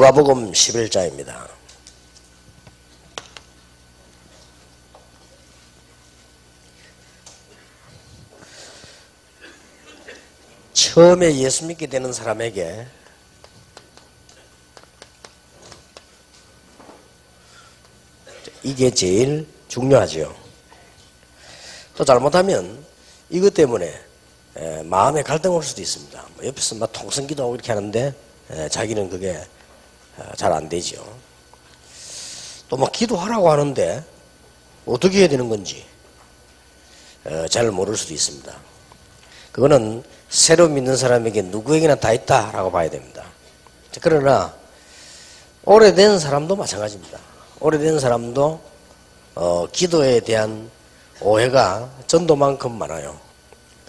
누가복음 11장입니다. 처음에 예수 믿게 되는 사람에게 이게 제일 중요하죠. 또 잘못하면 이것 때문에 마음에 갈등 올 수도 있습니다. 옆에서 막 통성기도하고 이렇게 하는데 자기는 그게 잘 안 되죠. 또 막 기도하라고 하는데 어떻게 해야 되는 건지 잘 모를 수도 있습니다. 그거는 새로 믿는 사람에게 누구에게나 다 있다라고 봐야 됩니다. 그러나 오래된 사람도 마찬가지입니다. 오래된 사람도 기도에 대한 오해가 전도만큼 많아요.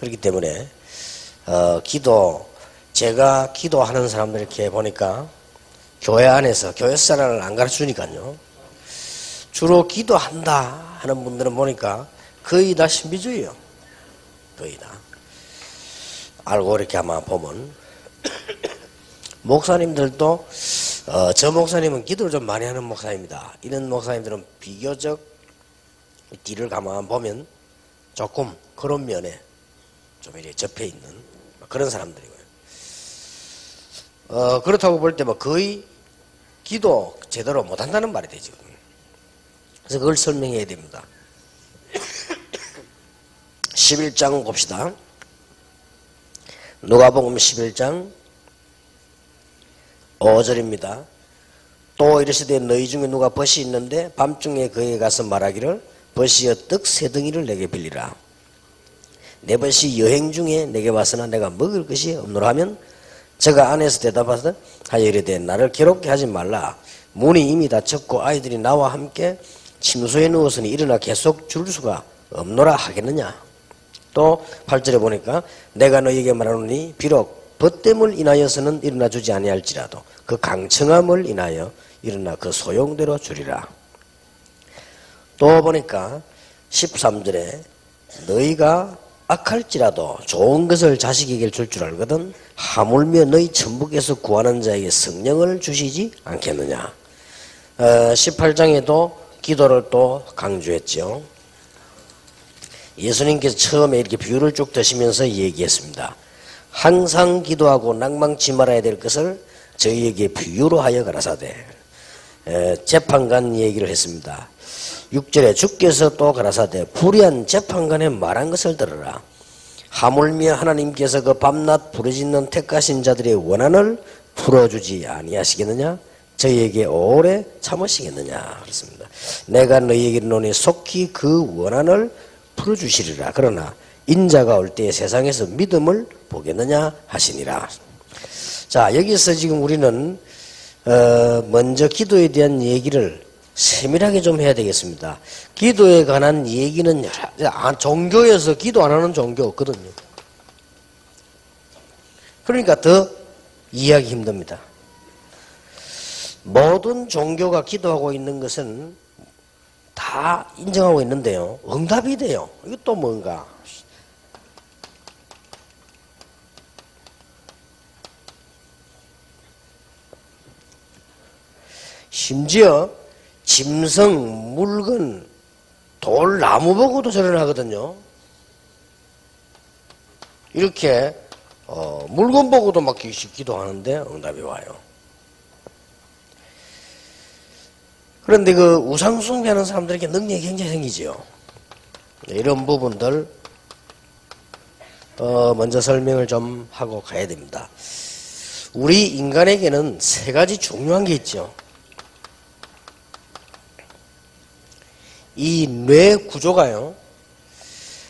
그렇기 때문에 제가 기도하는 사람들 이렇게 보니까 교회 안에서 교회사랑을 안 가르쳐주니까요. 주로 기도한다 하는 분들은 보니까 거의 다 신비주의예요. 거의 다. 알고 이렇게 아마 보면 목사님들도 저 목사님은 기도를 좀 많이 하는 목사입니다. 이런 목사님들은 비교적 뒤를 가만 보면 조금 그런 면에 좀 이렇게 접해 있는 그런 사람들이고요. 그렇다고 볼 때 뭐 거의 기도 제대로 못한다는 말이 되죠. 그래서 그걸 설명해야 됩니다. 11장 봅시다. 누가복음 11장 5절입니다. 또 이르시되 너희 중에 누가 벗이 있는데 밤중에 그에게 가서 말하기를 벗이여 떡 세 덩이를 내게 빌리라. 내 벗이 여행 중에 내게 왔으나 내가 먹을 것이 없노라 하면 저가 안에서 대답하여 이르되 나를 괴롭게 하지 말라. 문이 이미 닫혔고 아이들이 나와 함께 침소에 누웠으니 일어나 계속 줄 수가 없노라 하겠느냐. 또 8절에 보니까 내가 너희에게 말하노니 비록 벗됨을 인하여서는 일어나 주지 아니할지라도 그 강청함을 인하여 일어나 그 소용대로 주리라. 또 보니까 13절에 너희가 악할지라도 좋은 것을 자식에게 줄 줄 알거든 하물며 너희 천부께서 구하는 자에게 성령을 주시지 않겠느냐. 18장에도 기도를 또 강조했죠. 예수님께서 처음에 이렇게 비유를 쭉 드시면서 얘기했습니다. 항상 기도하고 낭망치 말아야 될 것을 저희에게 비유로 하여 가라사대. 재판관 얘기를 했습니다. 6절에 주께서 또 가라사대 불의한 재판관의 말한 것을 들으라. 하물며 하나님께서 그 밤낮 부르짖는 택하신 자들의 원한을 풀어주지 아니하시겠느냐. 저희에게 오래 참으시겠느냐. 그렇습니다. 내가 너희에게 이르노니 속히 그 원한을 풀어주시리라. 그러나 인자가 올 때에 세상에서 믿음을 보겠느냐 하시니라. 자, 여기서 지금 우리는 먼저 기도에 대한 얘기를 세밀하게 좀 해야 되겠습니다. 기도에 관한 얘기는 종교에서 기도 안 하는 종교 없거든요. 그러니까 더 이해하기 힘듭니다. 모든 종교가 기도하고 있는 것은 다 인정하고 있는데요. 응답이 돼요. 이게 또 뭔가. 심지어 짐승, 물건, 돌, 나무 보고도 절을 하거든요. 이렇게 물건 보고도 막 기도하는데 응답이 와요. 그런데 그 우상 숭배하는 사람들에게 능력이 굉장히 생기죠. 이런 부분들 먼저 설명을 좀 하고 가야 됩니다. 우리 인간에게는 세 가지 중요한 게 있죠. 이 뇌 구조가요,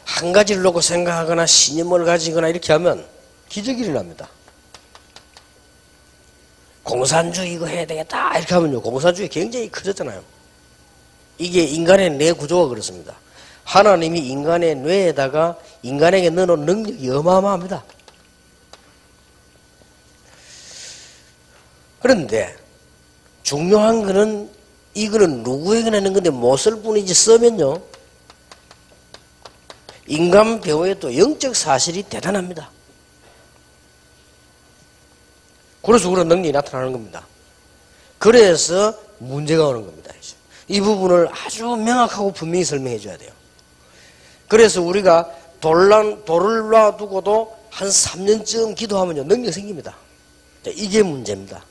한 가지를 놓고 생각하거나 신념을 가지거나 이렇게 하면 기적이 일어납니다. 공산주의 이거 해야 되겠다 이렇게 하면요, 공산주의 굉장히 커졌잖아요. 이게 인간의 뇌 구조가 그렇습니다. 하나님이 인간의 뇌에다가 인간에게 넣어놓은 능력이 어마어마합니다. 그런데 중요한 거는 이거는 누구에게나 있는 건데 못 쓸 뿐이지 쓰면요, 인간 배우에도 영적 사실이 대단합니다. 그래서 그런 능력이 나타나는 겁니다. 그래서 문제가 오는 겁니다. 이 부분을 아주 명확하고 분명히 설명해 줘야 돼요. 그래서 우리가 돌을 놔두고도 한 3년쯤 기도하면요, 능력 생깁니다. 이게 문제입니다.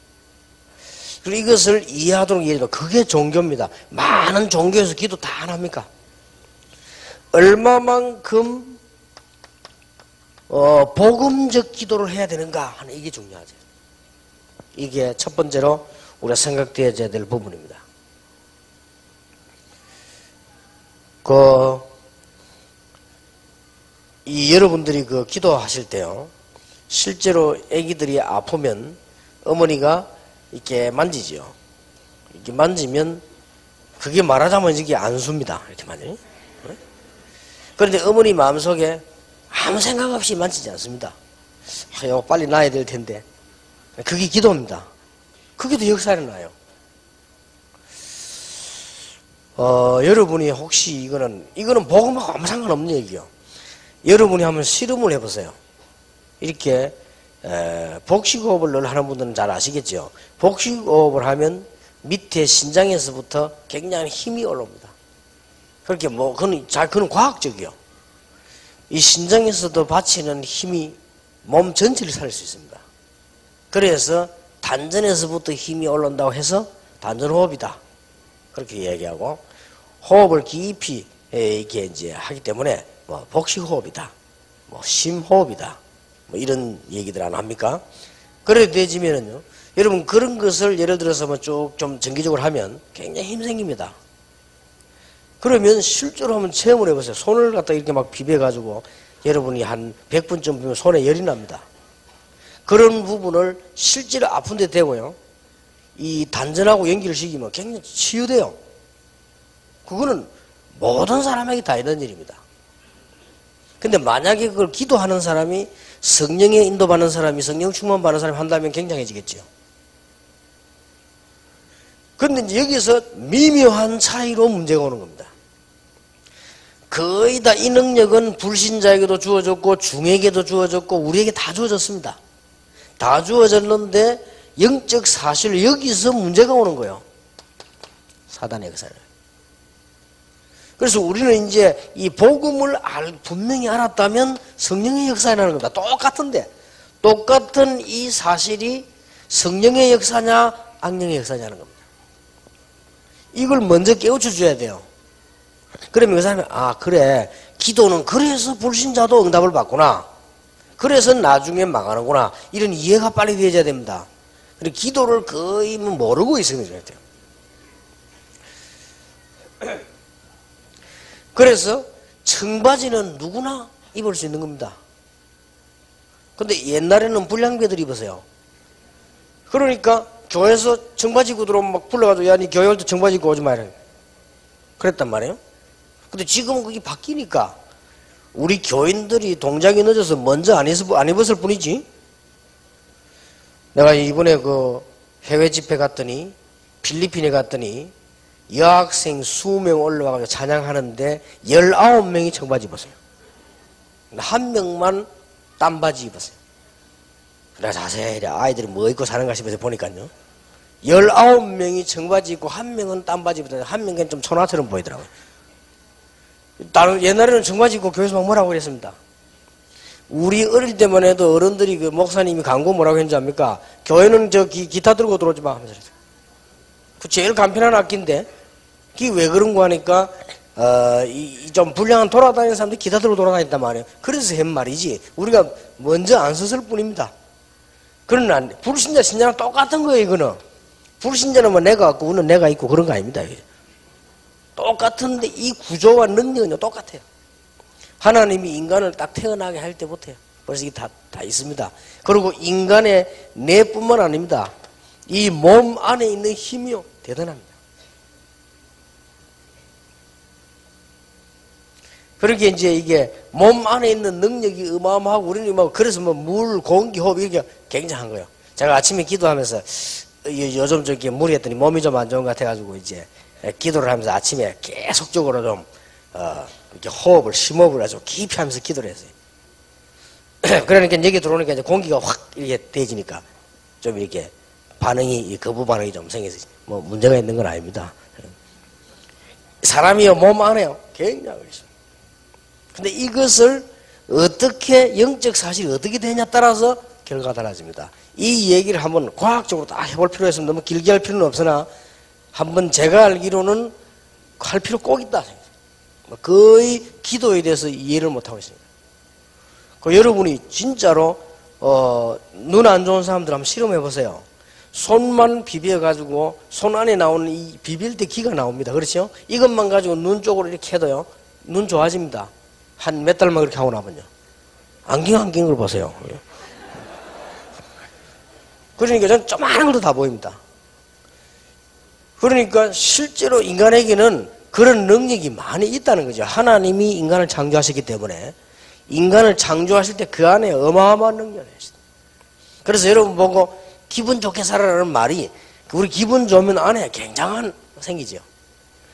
그리고 이것을 이해하도록 이해해도 그게 종교입니다. 많은 종교에서 기도 다 안 합니까? 얼마만큼 복음적 기도를 해야 되는가 하는 이게 중요하죠. 이게 첫 번째로 우리가 생각되어야 될 부분입니다. 여러분들이 기도하실 때요, 실제로 아기들이 아프면 어머니가 이렇게 만지지요. 이렇게 만지면 그게 말하자면 이게 안수입니다. 이렇게 만지면. 그런데 어머니 마음속에 아무 생각 없이 만지지 않습니다. 이거 빨리 나야 될 텐데. 그게 기도입니다. 그게도 역사를 나요. 여러분이 혹시 이거는 복음하고 아무 상관없는 얘기요. 여러분이 한번 실험을 해보세요. 이렇게 복식호흡을 늘 하는 분들은 잘 아시겠죠. 복식호흡을 하면 밑에 신장에서부터 굉장히 힘이 올라옵니다. 그렇게 그건 과학적이요. 이 신장에서도 받치는 힘이 몸 전체를 살릴 수 있습니다. 그래서 단전에서부터 힘이 올라온다고 해서 단전호흡이다. 그렇게 얘기하고, 호흡을 깊이 이렇게 이제 하기 때문에 복식호흡이다. 심호흡이다. 이런 얘기들 안 합니까? 그래 되지면은요, 여러분 그런 것을 예를 들어서 쭉 좀 정기적으로 하면 굉장히 힘 생깁니다. 그러면 실제로 한번 체험을 해보세요. 손을 갖다 이렇게 막 비벼가지고 여러분이 한 100분쯤 비면 손에 열이 납니다. 그런 부분을 실제로 아픈 데 대고요, 이 단전하고 연기를 시키면 굉장히 치유돼요. 그거는 모든 사람에게 다 있는 일입니다. 근데 만약에 그걸 기도하는 사람이 성령에 인도받는 사람이, 성령 충만받는 사람이 한다면 굉장해지겠죠. 그런데 이제 여기서 미묘한 차이로 문제가 오는 겁니다. 거의 다 이 능력은 불신자에게도 주어졌고 중에게도 주어졌고 우리에게 다 주어졌습니다. 다 주어졌는데 영적 사실 여기서 문제가 오는 거예요. 사단의 역사를. 그래서 우리는 이제 이 복음을 분명히 알았다면 성령의 역사라는 겁니다. 똑같은데 똑같은 이 사실이 성령의 역사냐 악령의 역사냐는 겁니다. 이걸 먼저 깨우쳐 줘야 돼요. 그러면 그 사람이 그래, 기도는 그래서 불신자도 응답을 받구나, 그래서 나중에 망하는구나, 이런 이해가 빨리 되어야 됩니다. 그리고 기도를 거의 모르고 있으면 돼요. 그래서 청바지는 누구나 입을 수 있는 겁니다. 근데 옛날에는 불량배들이 입으세요. 그러니까 교회에서 청바지 입고 들어오면 막 불러가지고, 야, 니 교회 올 때 청바지 입고 오지 마라, 그랬단 말이에요. 근데 지금은 그게 바뀌니까 우리 교인들이 동작이 늦어서 먼저 안 입었을 뿐이지. 내가 이번에 해외 집회 갔더니, 필리핀에 갔더니 여학생 20명 올라와가지고 찬양하는데 19명이 청바지 입었어요. 한 명만 땀바지 입었어요. 그래 자세히 아이들이 뭐 입고 사는가 싶어서 보니까요, 19명이 청바지 입고 한 명은 땀바지 입었는데 한 명은 좀 천하처럼 보이더라고요. 옛날에는 청바지 입고 교회에서 막 뭐라고 그랬습니다. 우리 어릴 때만 해도 어른들이 목사님이 광고 뭐라고 했는지 압니까? 교회는 기타 들고 들어오지 마 하면서 그랬어요. 그 제일 간편한 악기인데 그게 왜 그런 거 하니까 좀 불량한 돌아다니는 사람들이 기타 들고 돌아다녔단 말이에요. 그래서 한 말이지 우리가 먼저 안 썼을 뿐입니다. 그러나 불신자 신자랑 똑같은 거예요. 이거는 불신자는 내가 갖고 우는 내가 있고 그런 거 아닙니다. 똑같은데 이 구조와 능력은 똑같아요. 하나님이 인간을 딱 태어나게 할 때부터요. 벌써 이게 다 있습니다. 그리고 인간의 뇌뿐만 아닙니다. 이 몸 안에 있는 힘이요, 대단합니다. 그렇게 이제 이게 몸 안에 있는 능력이 어마어마하고 우리는 그래서 물, 공기, 호흡 이게 굉장한 거예요. 제가 아침에 기도하면서 요즘 저기 무리했더니 몸이 좀 안 좋은 것 같아가지고 이제 기도를 하면서 아침에 계속적으로 좀 이렇게 호흡을, 심호흡을 아주 깊이 하면서 기도를 했어요. 그러니까 여기 들어오니까 이제 공기가 확 이렇게 대지니까 좀 이렇게 반응이, 거부 반응이 좀 생겨서 뭐 문제가 있는 건 아닙니다. 사람이요, 몸 안에요. 굉장히 있습니다. 근데 이것을 어떻게, 영적 사실이 어떻게 되냐에 따라서 결과가 달라집니다. 이 얘기를 한번 과학적으로 다 해볼 필요가 있으면 너무 길게 할 필요는 없으나 한번 제가 알기로는 할 필요 꼭 있다. 거의 기도에 대해서 이해를 못하고 있습니다. 여러분이 진짜로 눈 안 좋은 사람들 한번 실험해 보세요. 손만 비벼가지고 손 안에 나오는 이 비빌 때 기가 나옵니다. 그렇죠? 이것만 가지고 눈 쪽으로 이렇게 해도요, 눈 좋아집니다. 한 몇 달만 그렇게 하고 나면요. 안경 걸 보세요. 그러니까 전 조그마한 것도 다 보입니다. 그러니까 실제로 인간에게는 그런 능력이 많이 있다는 거죠. 하나님이 인간을 창조하셨기 때문에 인간을 창조하실 때 그 안에 어마어마한 능력을 했습니다. 그래서 여러분 보고 기분 좋게 살아라는 말이, 우리 기분 좋으면 안에 굉장한 생기죠.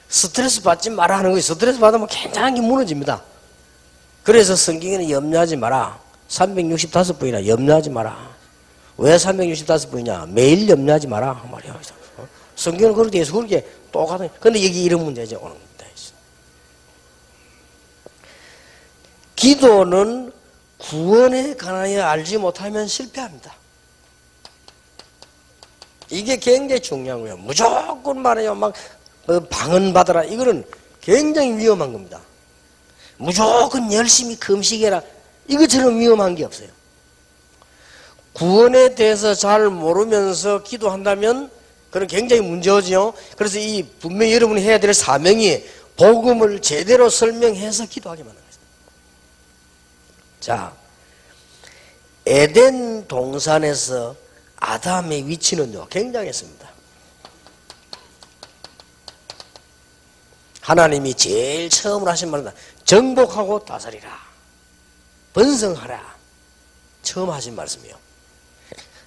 스트레스 받지 마라 하는 거예요. 스트레스 받으면 굉장한 게 무너집니다. 그래서 성경에는 염려하지 마라. 365번이나 염려하지 마라. 왜 365번이냐? 매일 염려하지 마라 말이야. 성경은 그렇게 해서 그렇게 똑같은. 근데 여기 이런 문제죠. 오는 겁니다. 기도는 구원에 관하여 알지 못하면 실패합니다. 이게 굉장히 중요한 거예요. 무조건 말해요. 막 방언받아라. 이거는 굉장히 위험한 겁니다. 무조건 열심히 금식해라. 이것처럼 위험한 게 없어요. 구원에 대해서 잘 모르면서 기도한다면 그건 굉장히 문제죠. 그래서 이 분명히 여러분이 해야 될 사명이 복음을 제대로 설명해서 기도하게 만드는 거죠. 자, 에덴 동산에서 아담의 위치는요, 굉장했습니다. 하나님이 제일 처음으로 하신 말은 정복하고 다스리라, 번성하라, 처음 하신 말씀이요.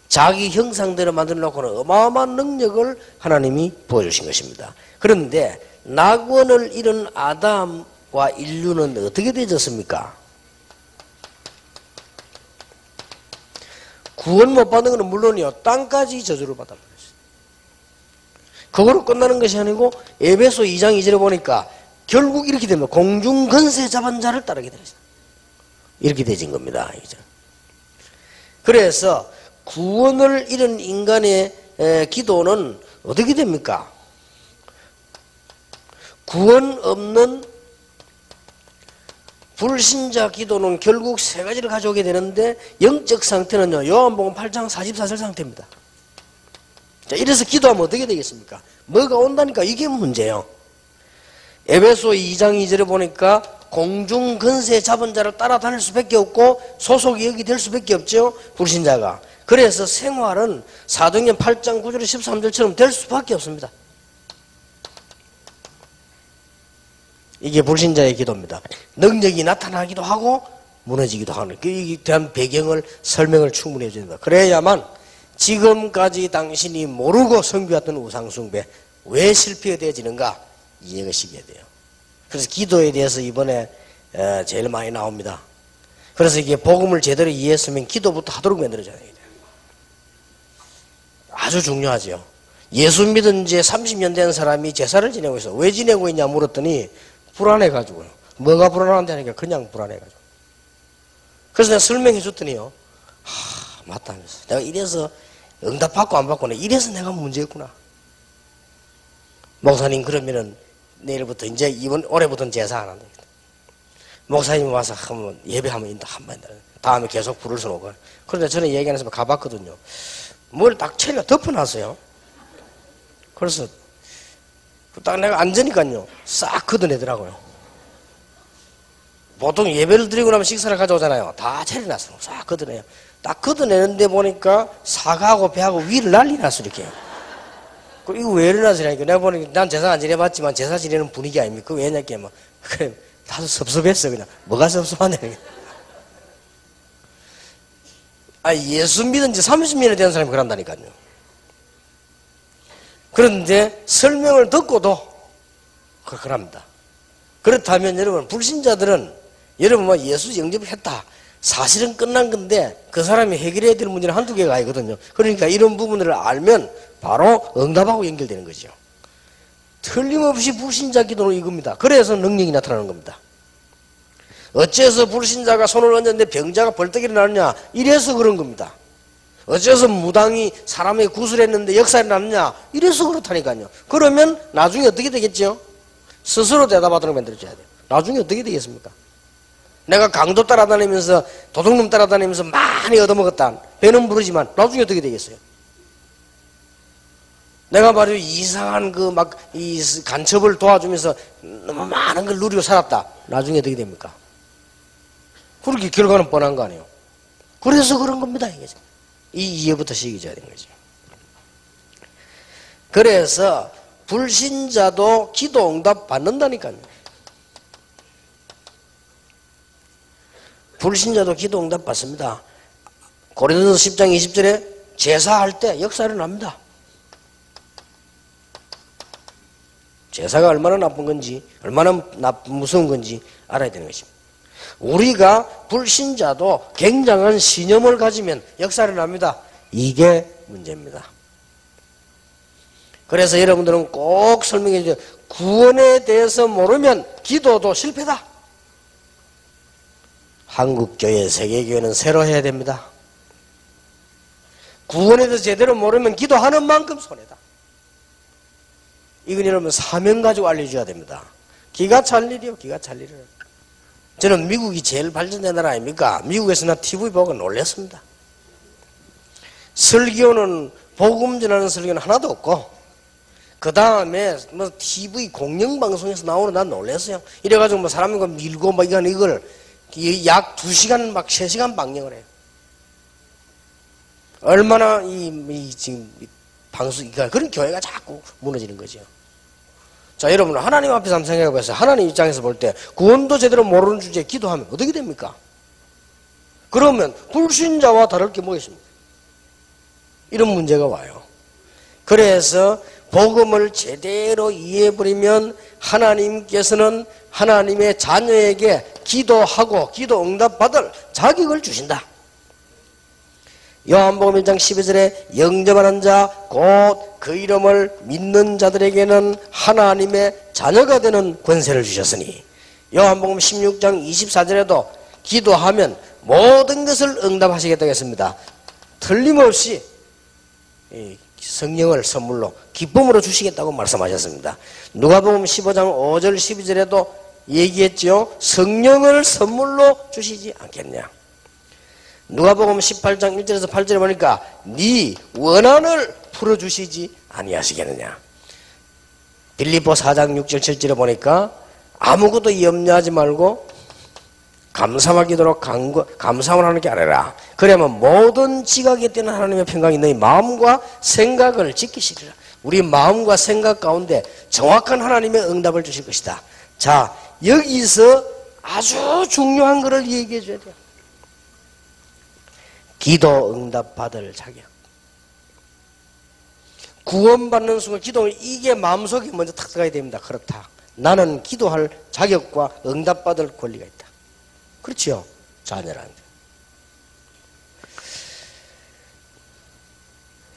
자기 형상대로 만들어 놓고는 어마어마한 능력을 하나님이 보여주신 것입니다. 그런데 낙원을 잃은 아담과 인류는 어떻게 되졌습니까? 구원 못 받는 것은 물론이요, 땅까지 저주를 받아버렸어요. 그거로 끝나는 것이 아니고 에베소 2장 2절에 보니까 결국 이렇게 됩니다. 공중 권세 잡은 자를 따르게 되었어요. 이렇게 되진 겁니다. 그래서 구원을 잃은 인간의 기도는 어떻게 됩니까? 구원 없는 불신자 기도는 결국 세 가지를 가져오게 되는데, 영적 상태는요, 요한복음 8장 44절 상태입니다. 자, 이래서 기도하면 어떻게 되겠습니까? 뭐가 온다니까 이게 문제예요. 에베소 2장 2절에 보니까 공중 근세 잡은 자를 따라다닐 수밖에 없고 소속이 여기 될 수밖에 없죠, 불신자가. 그래서 생활은 사도행전 8장 9절 13절처럼 될 수밖에 없습니다. 이게 불신자의 기도입니다. 능력이 나타나기도 하고 무너지기도 하는, 이에 대한 배경을 설명을 충분히 해줘야 됩니다. 그래야만 지금까지 당신이 모르고 섬겨왔던 우상숭배 왜 실패되어지는가 이해가 시켜야 돼요. 그래서 기도에 대해서 이번에 제일 많이 나옵니다. 그래서 이게 복음을 제대로 이해했으면 기도부터 하도록 만들어져야 돼요. 아주 중요하죠. 예수 믿은 지 30년 된 사람이 제사를 지내고 있어. 왜 지내고 있냐 물었더니 불안해가지고요. 뭐가 불안한데 하니까 그냥 불안해가지고. 그래서 내가 설명해 줬더니요, 맞다 하면서, 내가 이래서 응답 받고 안 받고 이래서 내가 문제였구나. 목사님, 그러면은 내일부터 이제 올해부터는 제사 안 한다. 목사님 와서 한번 예배하면 인도 한번 한다. 다음에 계속 부를 수는 없고. 그런데 저는 얘기 안 해서 가봤거든요. 뭘 딱 채려 덮어놨어요. 그래서 딱 내가 앉으니까요, 싹 걷어내더라고요. 보통 예배를 드리고 나면 식사를 가져오잖아요. 다 차려놨어요. 싹 걷어내요. 딱 걷어내는데 보니까 사과하고 배하고 위를 난리 났어, 이렇게. 이거 왜 이러나서라니까. 내가 보니까 난 제사 안 지내봤지만 제사 지내는 분위기 아닙니까? 왜냐니까 뭐, 그래, 다소 섭섭했어, 그냥. 뭐가 섭섭하냐. 예수 믿은 지 30년이 된 사람이 그런다니까요. 그런데 설명을 듣고도 그럽니다. 그렇다면 여러분, 불신자들은 여러분 뭐 예수 영접을 했다, 사실은 끝난 건데 그 사람이 해결해야 될 문제는 한두 개가 아니거든요. 그러니까 이런 부분을 알면 바로 응답하고 연결되는 거죠. 틀림없이 불신자 기도는 이겁니다. 그래서 능력이 나타나는 겁니다. 어째서 불신자가 손을 얹었는데 병자가 벌떡 일어나느냐? 이래서 그런 겁니다. 어째서 무당이 사람에게 구슬했는데 역사에 났느냐? 이래서 그렇다니까요. 그러면 나중에 어떻게 되겠죠? 스스로 대답하도록 만들어줘야 돼요. 나중에 어떻게 되겠습니까? 내가 강도 따라다니면서 도둑놈 따라다니면서 많이 얻어먹었다. 배는 부르지만 나중에 어떻게 되겠어요? 내가 바로 이상한 이 간첩을 도와주면서 너무 많은 걸 누리고 살았다. 나중에 어떻게 됩니까? 그렇게 결과는 뻔한 거 아니에요. 그래서 그런 겁니다. 이게. 이 이해부터 시작해줘야 되는 거죠. 그래서 불신자도 기도 응답 받는다니까요. 불신자도 기도 응답 받습니다. 고린도서 10장 20절에 제사할 때 역사 일어납니다. 제사가 얼마나 나쁜 건지 얼마나 무서운 건지 알아야 되는 것입니다. 우리가 불신자도 굉장한 신념을 가지면 역사를 납니다. 이게 문제입니다. 그래서 여러분들은 꼭 설명해 주세요. 구원에 대해서 모르면 기도도 실패다. 한국교회, 세계교회는 새로 해야 됩니다. 구원에 대해서 제대로 모르면 기도하는 만큼 손해다. 이건 여러분 사명 가지고 알려줘야 됩니다. 기가 찰 일이요. 기가 찰 일이요. 저는 미국이 제일 발전된 나라 아닙니까? 미국에서 나 TV 보고 놀랐습니다. 설교는 복음 전하는 설교는 하나도 없고 그 다음에 뭐 TV 공영방송에서 나오는 난 놀랐어요. 이래가지고 뭐 사람이 밀고 막 이걸 약 2시간 막 3시간 방영을 해요. 얼마나 지금 방송 그런 교회가 자꾸 무너지는 거죠. 자, 여러분 하나님 앞에서 한번 생각해 보세요. 하나님 입장에서 볼 때 구원도 제대로 모르는 주제에 기도하면 어떻게 됩니까? 그러면 불신자와 다를 게 뭐 있습니까? 이런 문제가 와요. 그래서 복음을 제대로 이해해버리면 하나님께서는 하나님의 자녀에게 기도하고 기도 응답받을 자격을 주신다. 요한복음 1장 12절에 영접하는 자 곧 그 이름을 믿는 자들에게는 하나님의 자녀가 되는 권세를 주셨으니 요한복음 16장 24절에도 기도하면 모든 것을 응답하시겠다고 했습니다. 틀림없이 성령을 선물로 기쁨으로 주시겠다고 말씀하셨습니다. 누가복음 15장 5절 12절에도 얘기했죠. 성령을 선물로 주시지 않겠냐. 누가복음 18장 1절에서 8절에 보니까 네 원한을 풀어주시지 아니하시겠느냐. 빌립보 4장 6절 7절에 보니까 아무것도 염려하지 말고 감사와 기도로 감사를 하는 게 아니라 그러면 모든 지각에 뛰는 하나님의 평강이 너희 마음과 생각을 지키시리라. 우리 마음과 생각 가운데 정확한 하나님의 응답을 주실 것이다. 자, 여기서 아주 중요한 것을 얘기해 줘야 돼요. 기도 응답 받을 자격. 구원받는 순간 기도를 이게 마음속에 먼저 탁 들어가야 됩니다. 그렇다. 나는 기도할 자격과 응답 받을 권리가 있다. 그렇지요? 자녀라는데.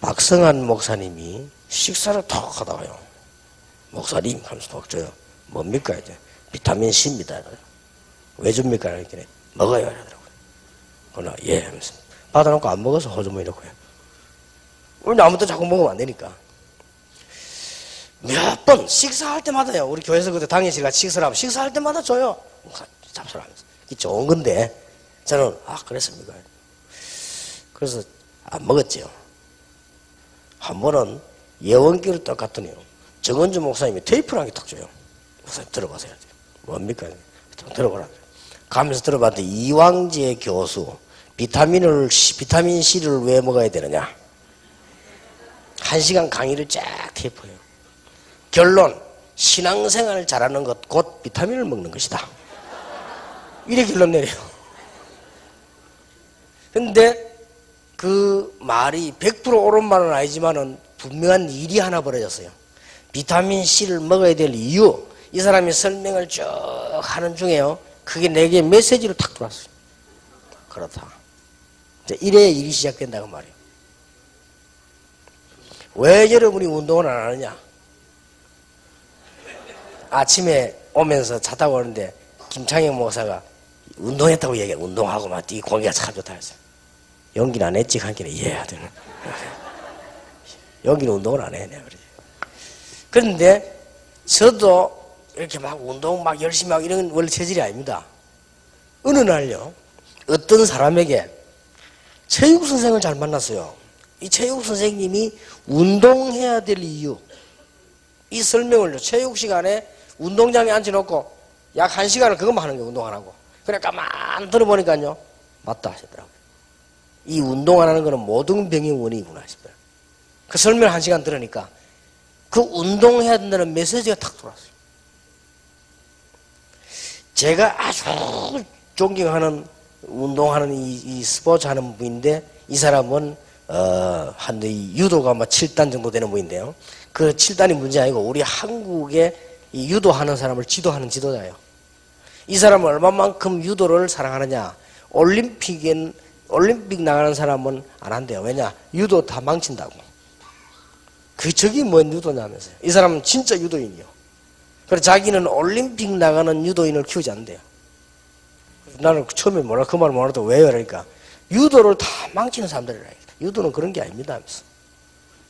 박성한 목사님이 식사를 턱 하다가요. 목사님 하면서 턱 줘요. 뭡니까 이제? 비타민 C입니다. 왜 줍니까? 이렇게 먹어요. 이러더라고요. 그러나 예 하면서 받아놓고 안 먹어서 호주머니 넣고요. 우리 아무것도 자꾸 먹으면 안 되니까. 몇 번 식사할 때마다요. 우리 교회에서 그때 당일실 같이 식사를 하면 식사할 때마다 줘요. 잡수하면서. 이게 좋은 건데 저는 그랬습니까? 그래서 안 먹었죠. 한 번은 예원기를 딱 갔더니요. 정은주 목사님이 테이프를 한 개 딱 줘요. 목사님 들어보세요. 뭡니까? 좀 들어보라. 가면서 들어봤더니 이왕재 교수 비타민 C를 왜 먹어야 되느냐? 1시간 강의를 쫙 테이프해요. 결론, 신앙생활을 잘하는 것 곧 비타민을 먹는 것이다. 이렇게 결론 내려요. 근데 그 말이 100% 옳은 말은 아니지만은 분명한 일이 하나 벌어졌어요. 비타민 C를 먹어야 될 이유, 이 사람이 설명을 쭉 하는 중에요. 그게 내게 메시지로 탁 들어왔어요. 그렇다. 이래야 일이 시작된다고 말이에요. 왜 여러분이 운동을 안 하느냐? 아침에 오면서 차 타고 오는데 김창영 목사가 운동했다고 얘기해. 운동하고 막 뛰고 공기가 참 좋다 했어요. 연기는 안 했지? 하기는 예 하더니 연기는 운동을 안 해. 내가 그래. 그런데 저도 이렇게 막 운동 막 열심히 하고 이런 원래 체질이 아닙니다. 어느 날요 어떤 사람에게 체육 선생을 잘 만났어요. 이 체육 선생님이 운동해야 될 이유 이 설명을 체육 시간에 운동장에 앉혀놓고 약 1시간을 그것만 하는 거예요. 운동 안 하고. 그러니까 가만 들어보니까요 맞다 하시더라고요. 이 운동 안 하는 거는 모든 병의 원인이구나 싶어요. 그 설명을 1시간 들으니까 그 운동해야 된다는 메시지가 탁 들어왔어요. 제가 아주 존경하는 운동하는 이 스포츠 하는 분인데 이 사람은 한 유도가 막 7단 정도 되는 분인데요. 그 7단이 문제 아니고 우리 한국에 이 유도하는 사람을 지도하는 지도자예요. 이 사람은 얼마만큼 유도를 사랑하느냐. 올림픽 나가는 사람은 안 한대요. 왜냐? 유도 다 망친다고. 저기 뭔 유도냐면서요. 이 사람은 진짜 유도인이요. 그래서 자기는 올림픽 나가는 유도인을 키우지 않는데요. 나는 처음에 그 말을 몰라도 왜요? 그러니까 유도를 다 망치는 사람들이라. 유도는 그런 게 아닙니다 하면서.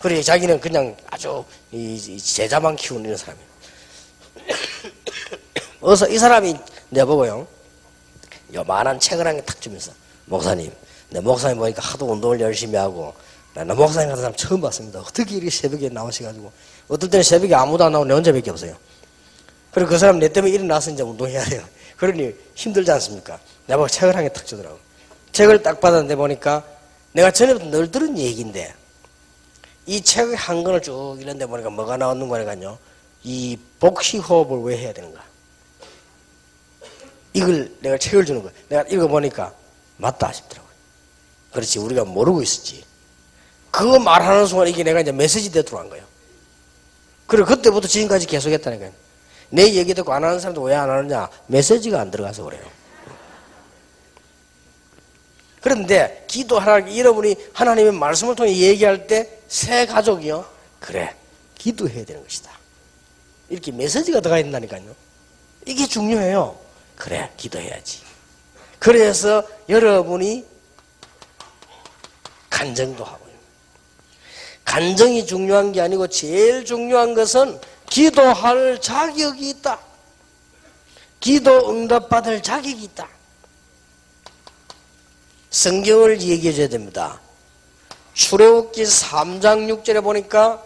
그래 자기는 그냥 아주 제자만 키우는 이런 사람이에요. 어서 이 사람이 내보고요 요만한 책을 한 개 탁 주면서 목사님, 내 목사님 보니까 하도 운동을 열심히 하고 나 목사님 같은 사람 처음 봤습니다. 어떻게 이렇게 새벽에 나오셔가지고 어떨 때는 새벽에 아무도 안 나오고 내 혼자밖에 없어요. 그리고 그 사람 내 때문에 일어나서 이제 운동해야 돼요. 그러니 힘들지 않습니까? 내가 책을 한 개 탁 주더라고. 책을 딱 받았는데 보니까 내가 전에부터 늘 들은 얘기인데 이 책 한 권을 쭉 읽는데 보니까 뭐가 나오는 거니까요. 이 복식 호흡을 왜 해야 되는가? 이걸 내가 책을 주는 거야. 내가 읽어보니까 맞다 싶더라고요. 그렇지 우리가 모르고 있었지. 그거 말하는 순간 이게 내가 이제 메시지 돼 들어간 거예요. 그리고 그때부터 지금까지 계속 했다니까요. 내 얘기 듣고 안 하는 사람도 왜 안 하느냐? 메시지가 안 들어가서 그래요. 그런데 기도하라 여러분이 하나님의 말씀을 통해 얘기할 때 새 가족이요. 그래 기도해야 되는 것이다. 이렇게 메시지가 들어가 있다니까요. 이게 중요해요. 그래 기도해야지. 그래서 여러분이 간증도 하고요. 간증이 중요한 게 아니고 제일 중요한 것은 기도할 자격이 있다. 기도 응답받을 자격이 있다. 성경을 얘기해 줘야 됩니다. 출애굽기 3장 6절에 보니까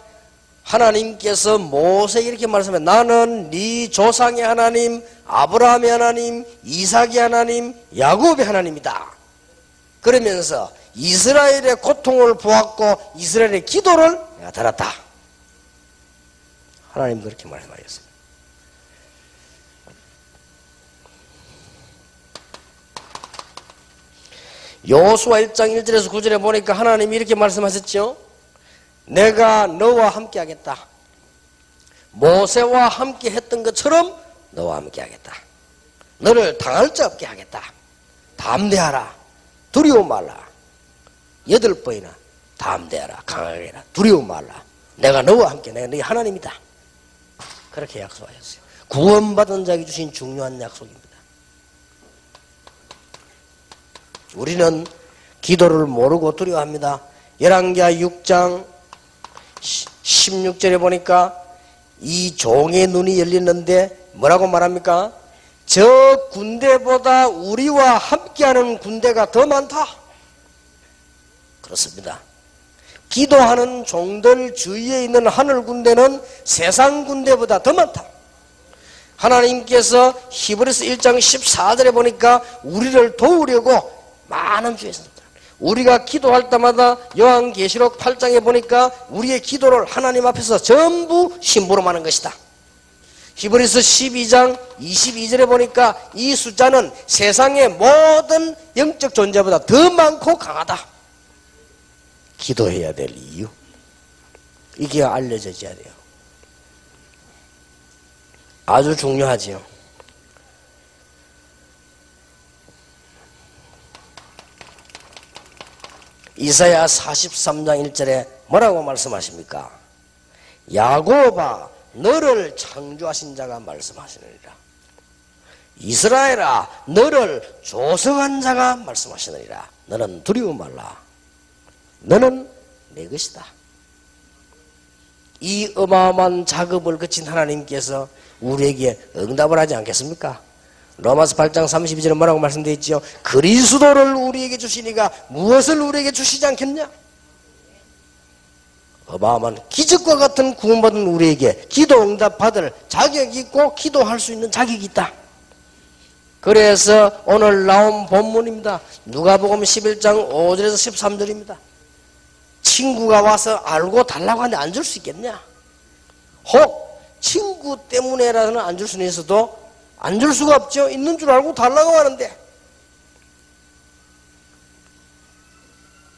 하나님께서 모세에게 이렇게 말씀해 나는 네 조상의 하나님 아브라함의 하나님 이삭의 하나님 야곱의 하나님이다. 그러면서 이스라엘의 고통을 보았고 이스라엘의 기도를 내가 들었다. 하나님도 그렇게 말씀하셨습니다. 여호수아 1장 1절에서 9절에 보니까 하나님이 이렇게 말씀하셨죠. 내가 너와 함께 하겠다. 모세와 함께 했던 것처럼 너와 함께 하겠다. 너를 당할 자 없게 하겠다. 담대하라. 두려워 말라. 8번이나 담대하라. 강하게 해라. 두려워 말라. 내가 너와 함께 내가 너희 하나님이다. 그렇게 약속하셨어요. 구원받은 자에게 주신 중요한 약속입니다. 우리는 기도를 모르고 두려워합니다. 열왕기하 6장 16절에 보니까 이 종의 눈이 열렸는데 뭐라고 말합니까? 저 군대보다 우리와 함께하는 군대가 더 많다. 그렇습니다. 기도하는 종들 주위에 있는 하늘 군대는 세상 군대보다 더 많다. 하나님께서 히브리서 1장 14절에 보니까 우리를 도우려고 많은 주에 있습니다. 우리가 기도할 때마다 요한계시록 8장에 보니까 우리의 기도를 하나님 앞에서 전부 심부름하는 것이다. 히브리서 12장 22절에 보니까 이 숫자는 세상의 모든 영적 존재보다 더 많고 강하다. 기도해야 될 이유 이게 알려져야 돼요. 아주 중요하지요. 이사야 43장 1절에 뭐라고 말씀하십니까? 야곱아 너를 창조하신 자가 말씀하시느니라. 이스라엘아 너를 조성한 자가 말씀하시느니라. 너는 두려워 말라. 너는 내 것이다. 이 어마어마한 작업을 거친 하나님께서 우리에게 응답을 하지 않겠습니까? 로마서 8장 32절에 뭐라고 말씀되어 있죠? 그리스도를 우리에게 주시니가 무엇을 우리에게 주시지 않겠냐? 어마어마한 기적과 같은 구원받은 우리에게 기도 응답 받을 자격이 있고 기도할 수 있는 자격이 있다. 그래서 오늘 나온 본문입니다. 누가복음 11장 5절에서 13절입니다. 친구가 와서 알고 달라고 하는데 안 줄 수 있겠냐? 혹 친구 때문에라는 안 줄 수는 있어도 안 줄 수가 없죠. 있는 줄 알고 달라고 하는데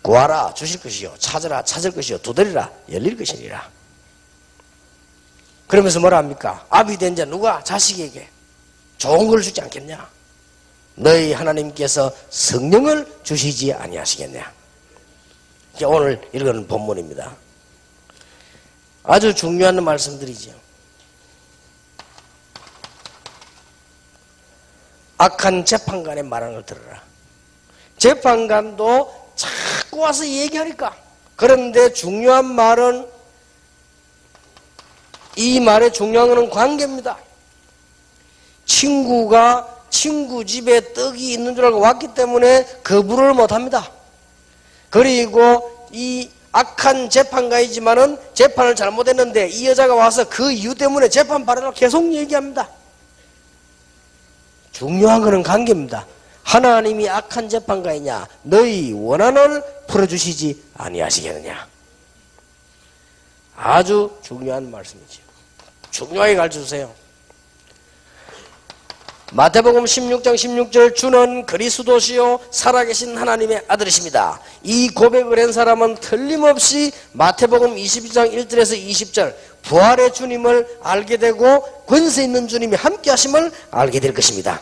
구하라 주실 것이요 찾으라 찾을 것이요 두드리라 열릴 것이니라. 그러면서 뭐라 합니까? 아비 된 자 누가 자식에게 좋은 걸 주지 않겠냐? 너희 하나님께서 성령을 주시지 아니하시겠냐? 오늘 읽은 본문입니다. 아주 중요한 말씀들이죠. 악한 재판관의 말하는 걸 들어라. 재판관도 자꾸 와서 얘기하니까. 그런데 중요한 말은 이 말의 중요한 것은 관계입니다. 친구가 친구 집에 떡이 있는 줄 알고 왔기 때문에 거부를 못합니다. 그리고 이 악한 재판가이지만은 재판을 잘못했는데 이 여자가 와서 그 이유 때문에 재판 발언을 계속 얘기합니다. 중요한 것은 관계입니다. 하나님이 악한 재판가이냐 너희 원한을 풀어주시지 아니하시겠느냐. 아주 중요한 말씀이죠. 중요하게 가르쳐주세요. 마태복음 16장 16절 주는 그리스도시요 살아계신 하나님의 아들이십니다. 이 고백을 한 사람은 틀림없이 마태복음 22장 1절에서 20절 부활의 주님을 알게 되고 권세 있는 주님이 함께 하심을 알게 될 것입니다.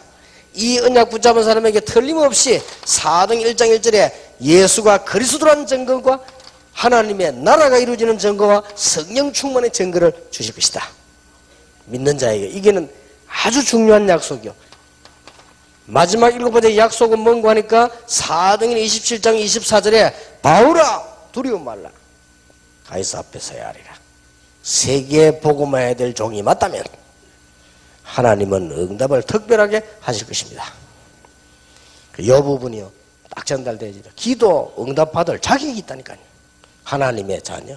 이 언약 붙잡은 사람에게 틀림없이 4등 1장 1절에 예수가 그리스도라는 증거과 하나님의 나라가 이루어지는 증거와 성령 충만의 증거를 주실 것이다. 믿는 자에게 이게는 아주 중요한 약속이요. 마지막 7번째 약속은 뭔가 하니까 4등인 27장 24절에 바울아 두려워 말라 가이사 앞에 서야 하리라. 세계에 복음해야 될 종이 맞다면 하나님은 응답을 특별하게 하실 것입니다. 이 부분이요 딱 전달되어지죠. 기도 응답 받을 자격이 있다니까요. 하나님의 자녀.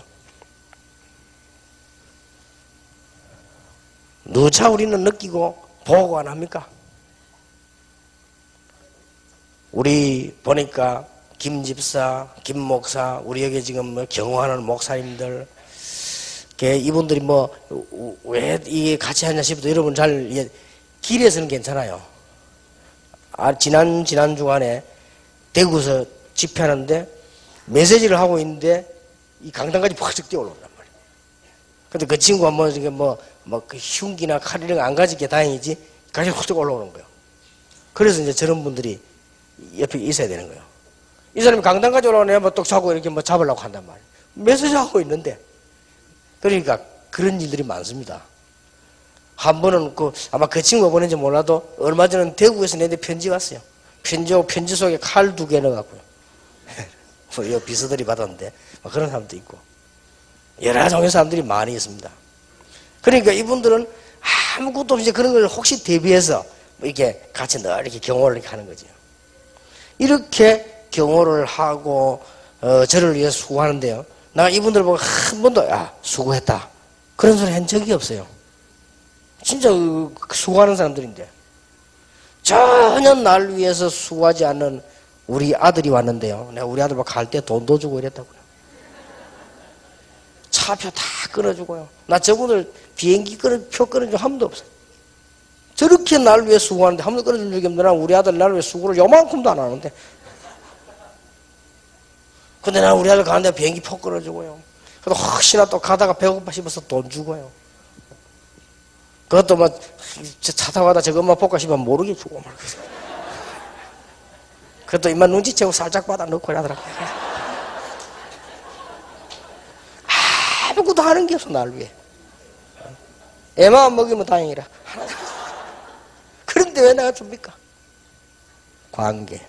누차 우리는 느끼고 보고 안 합니까? 우리 보니까 김 집사, 김 목사, 우리 여기 지금 경호하는 목사님들, 이분들이 왜 이게 같이 하냐 싶어도 여러분 잘, 길에서는 괜찮아요. 지난 주간에 대구에서 집회하는데 메시지를 하고 있는데 이 강당까지 퍽쩍 뛰어 올라온단 말이에요. 근데 그 친구가 그 흉기나 칼 이런 거 안 가진 게 다행이지, 가시 훅 올라오는 거예요. 그래서 이제 저런 분들이 옆에 있어야 되는 거예요. 이 사람이 강당까지 올라오네, 똑 차고 이렇게 잡으려고 한단 말이에요. 메시지 하고 있는데. 그러니까 그런 일들이 많습니다. 한 번은 아마 그 친구가 보낸지 몰라도 얼마 전에 대구에서 내한테 편지 왔어요. 편지하고 편지 속에 칼 2개 넣어갖고요. 이 비서들이 받았는데, 그런 사람도 있고. 여러 종의 사람들이 많이 있습니다. 그러니까 이분들은 아무것도 없이 그런 걸 혹시 대비해서 이렇게 같이 늘 이렇게 경호를 이렇게 하는 거죠. 이렇게 경호를 하고, 저를 위해서 수고하는데요. 나 이분들 보고 한 번도, 수고했다. 그런 소리 한 적이 없어요. 진짜 수고하는 사람들인데. 전혀 날 위해서 수고하지 않는 우리 아들이 왔는데요. 내가 우리 아들 갈 때 돈도 주고 이랬다고요. 차표 다 끊어주고요. 나 저분들 비행기 표 끊어준 적 한 번도 없어요. 저렇게 날 위해 수고하는데 한 번도 끊어준 적이 없는데 우리 아들 날 위해 수고를 요만큼도 안 하는데. 근데 나 우리 아들 가는데 비행기 표 끊어주고요. 그래도 혹시나 또 가다가 배고파 싶어서 돈 주고요. 그것도 차 타고 가다 저것만 볼까 싶으면 모르게 주고 말겠어요. 그것도 입만 눈치채고 살짝 받아 넣고 하더라고요. 하는 게 없어, 나를 위해. 애만 먹이면 다행이라. 그런데 왜 내가 줍니까? 관계.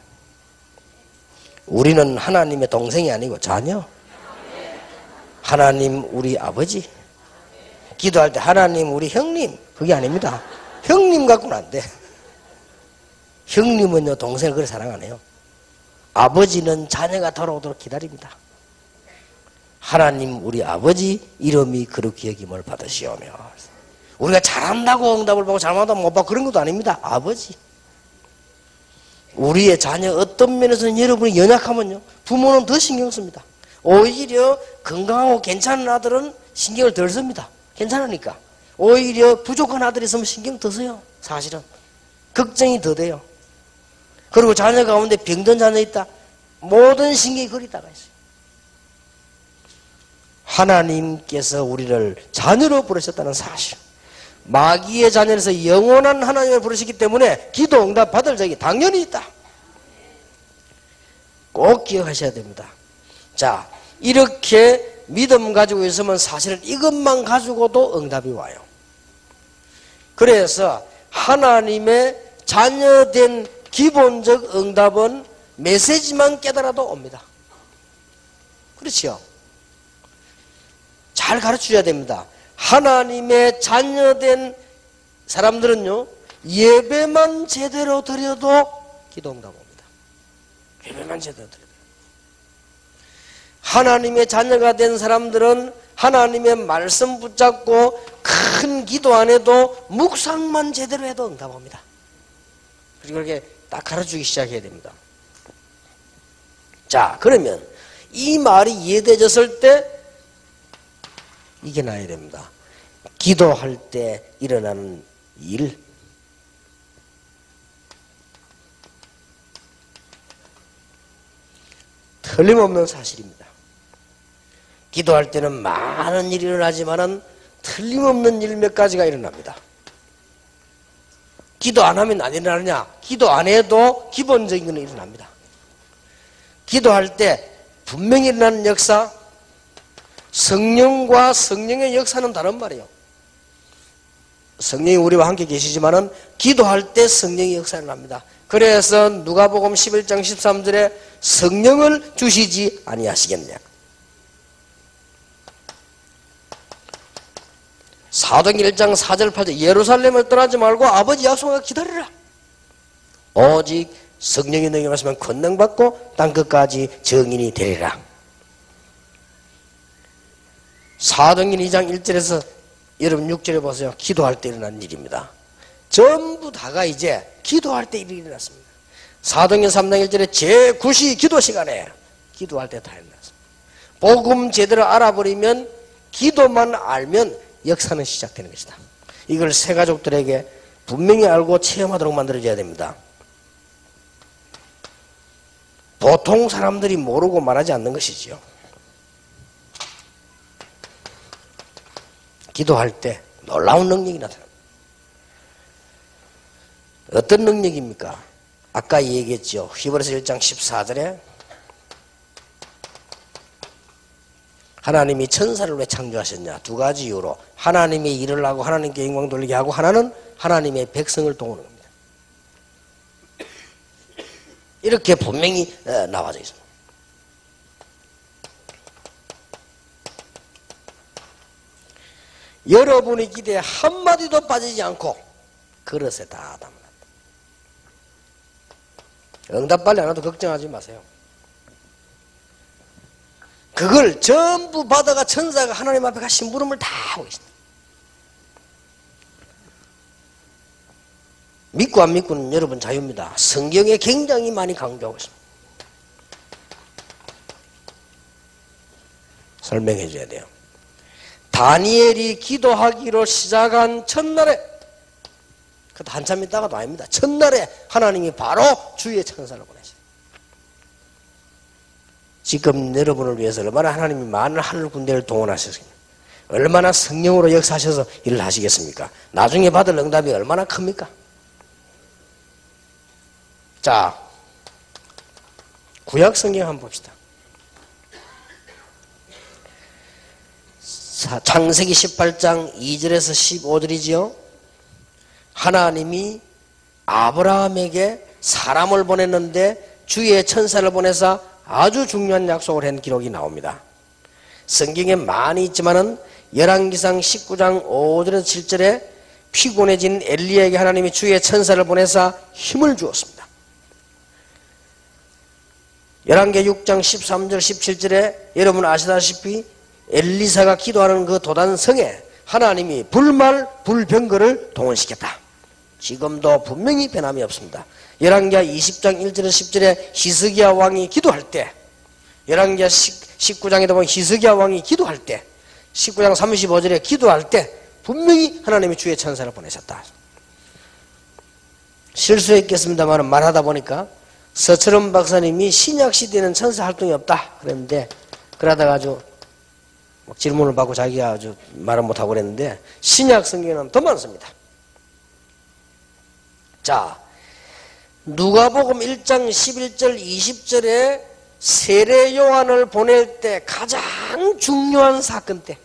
우리는 하나님의 동생이 아니고 자녀. 하나님 우리 아버지. 기도할 때 하나님 우리 형님. 그게 아닙니다. 형님 갖고는 안 돼. 형님은요 동생을 그렇게 사랑 안 해요. 아버지는 자녀가 돌아오도록 기다립니다. 하나님 우리 아버지 이름이 그렇게 여김을 받으시오며. 우리가 잘한다고 응답을 받고 잘못하면 못 받고 그런 것도 아닙니다. 아버지. 우리의 자녀 어떤 면에서는 여러분이 연약하면요 부모는 더 신경 씁니다. 오히려 건강하고 괜찮은 아들은 신경을 덜 씁니다. 괜찮으니까. 오히려 부족한 아들이 있으면 신경 더 써요. 사실은 걱정이 더 돼요. 그리고 자녀 가운데 병든 자녀 있다. 모든 신경이 거기다가 있어요. 하나님께서 우리를 자녀로 부르셨다는 사실. 마귀의 자녀에서 영원한 하나님을 부르시기 때문에 기도 응답 받을 적이 당연히 있다. 꼭 기억하셔야 됩니다. 자, 이렇게 믿음 가지고 있으면 사실은 이것만 가지고도 응답이 와요. 그래서 하나님의 자녀된 기본적 응답은 메시지만 깨달아도 옵니다. 그렇죠? 잘 가르쳐줘야 됩니다. 하나님의 자녀된 사람들은요 예배만 제대로 드려도 기도 응답 옵니다. 예배만 제대로 드려도. 하나님의 자녀가 된 사람들은 하나님의 말씀 붙잡고 큰 기도 안 해도 묵상만 제대로 해도 응답 옵니다. 그리고 이렇게 딱 가르치기 시작해야 됩니다. 자, 그러면 이 말이 이해되졌을 때 이게 나야 됩니다. 기도할 때 일어나는 일. 틀림없는 사실입니다. 기도할 때는 많은 일이 일어나지만은 틀림없는 일 몇 가지가 일어납니다. 기도 안 하면 안 일어나느냐? 기도 안 해도 기본적인 건 일어납니다. 기도할 때 분명히 일어나는 역사, 성령과 성령의 역사는 다른 말이에요. 성령이 우리와 함께 계시지만은 기도할 때 성령의 역사가 일어납니다. 그래서 누가복음 11장 13절에 성령을 주시지 아니하시겠느냐. 사도행전 1장 4절 8절 예루살렘을 떠나지 말고 아버지 약속을 기다리라. 오직 성령이 너에게 말씀하면 권능받고 땅끝까지 증인이 되리라. 사도행전 2장 1절에서 여러분 6절에 보세요. 기도할 때 일어난 일입니다. 전부 다가 이제 기도할 때 일이 일어났습니다. 사도행전 3장 1절에 제9시 기도 시간에 기도할 때 다 일어났습니다. 복음 제대로 알아버리면 기도만 알면 역사는 시작되는 것이다. 이걸 새 가족들에게 분명히 알고 체험하도록 만들어줘야 됩니다. 보통 사람들이 모르고 말하지 않는 것이지요. 기도할 때 놀라운 능력이 나타납니다. 어떤 능력입니까? 아까 얘기했죠. 히브리서 1장 14절에 하나님이 천사를 왜 창조하셨냐? 두 가지 이유로 하나님의 일을 하고 하나님께 영광 돌리게 하고 하나는 하나님의 백성을 도우는 겁니다. 이렇게 분명히 나와져 있습니다. 여러분의 기대에 한마디도 빠지지 않고 그릇에 다 담아놨다. 응답 빨리 안 와도 걱정하지 마세요. 그걸 전부 받아가 천사가 하나님 앞에 가 심부름을 다 하고 있습니다. 믿고 안 믿고는 여러분 자유입니다. 성경에 굉장히 많이 강조하고 있습니다. 설명해 줘야 돼요. 다니엘이 기도하기로 시작한 첫날에, 그것도 한참 있다가도 아닙니다. 첫날에 하나님이 바로 주의 천사를 보내셨어요. 지금 여러분을 위해서 얼마나 하나님이 많은 하늘 군대를 동원하셨습니까? 얼마나 성령으로 역사하셔서 일을 하시겠습니까? 나중에 받을 응답이 얼마나 큽니까? 자, 구약 성경 한번 봅시다. 창세기 18장 2절에서 15절이지요. 하나님이 아브라함에게 사람을 보냈는데 주의 천사를 보내사 아주 중요한 약속을 한 기록이 나옵니다. 성경에 많이 있지만은 열왕기상 19장 5절에서 7절에 피곤해진 엘리야에게 하나님이 주의 천사를 보내사 힘을 주었습니다. 열왕기 6장 13절 17절에 여러분 아시다시피 엘리사가 기도하는 그 도단성에 하나님이 불말 불병거를 동원시켰다. 지금도 분명히 변함이 없습니다. 열왕기하 20장 1절에서 10절에 히스기야 왕이 기도할 때, 열왕기하 19장에도 보면 히스기야 왕이 기도할 때, 19장 35절에 기도할 때 분명히 하나님이 주의 천사를 보내셨다. 실수했겠습니다만 말하다 보니까 서철원 박사님이 신약시대에는 천사 활동이 없다 그랬는데, 그러다가 아주 질문을 받고 자기가 아주 말을 못하고 그랬는데 신약 성경에는 더 많습니다. 자, 누가복음 1장 11절 20절에 세례 요한을 보낼 때 가장 중요한 사건 때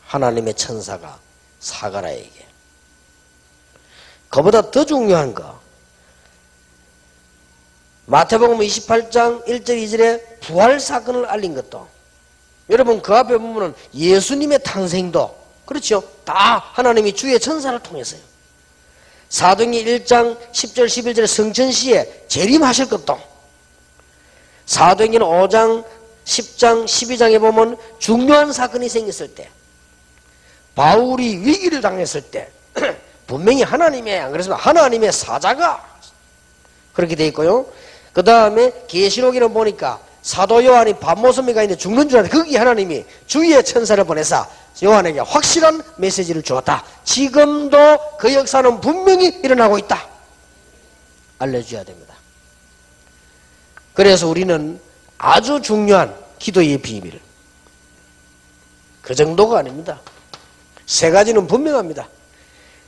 하나님의 천사가 사가랴에게, 그보다 더 중요한 거 마태복음 28장 1절 2절에 부활 사건을 알린 것도, 여러분 그 앞에 보면 예수님의 탄생도 그렇죠, 다 하나님이 주의 천사를 통해서요. 사도행전 1장 10절 11절에 성천시에 재림하실 것도, 사도행전 5장 10장 12장에 보면 중요한 사건이 생겼을 때, 바울이 위기를 당했을 때 분명히 하나님의, 안 그랬으면 하나님의 사자가 그렇게 돼 있고요. 그 다음에 계시록에는 보니까 사도 요한이 밤모섬이가 있는데 죽는 줄 알았는데 거기 하나님이 주의 천사를 보내사 요한에게 확실한 메시지를 주었다. 지금도 그 역사는 분명히 일어나고 있다. 알려줘야 됩니다. 그래서 우리는 아주 중요한 기도의 비밀, 그 정도가 아닙니다. 세 가지는 분명합니다.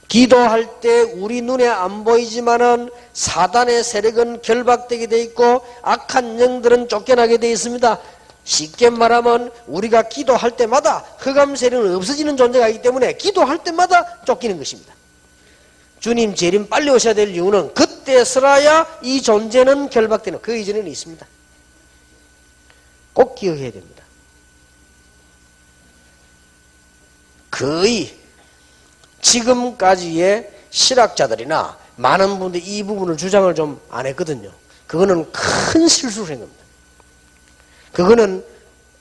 기도할 때 우리 눈에 안 보이지만은 사단의 세력은 결박되게 돼 있고 악한 영들은 쫓겨나게 돼 있습니다. 쉽게 말하면 우리가 기도할 때마다 흑암 세력은 없어지는 존재가 있기 때문에 기도할 때마다 쫓기는 것입니다. 주님 재림 빨리 오셔야 될 이유는 그때서라야 이 존재는 결박되는, 그 이전에는 있습니다. 꼭 기억해야 됩니다. 거의 지금까지의 실학자들이나 많은 분들이 이 부분을 주장을 좀 안 했거든요. 그거는 큰 실수를 한 겁니다. 그거는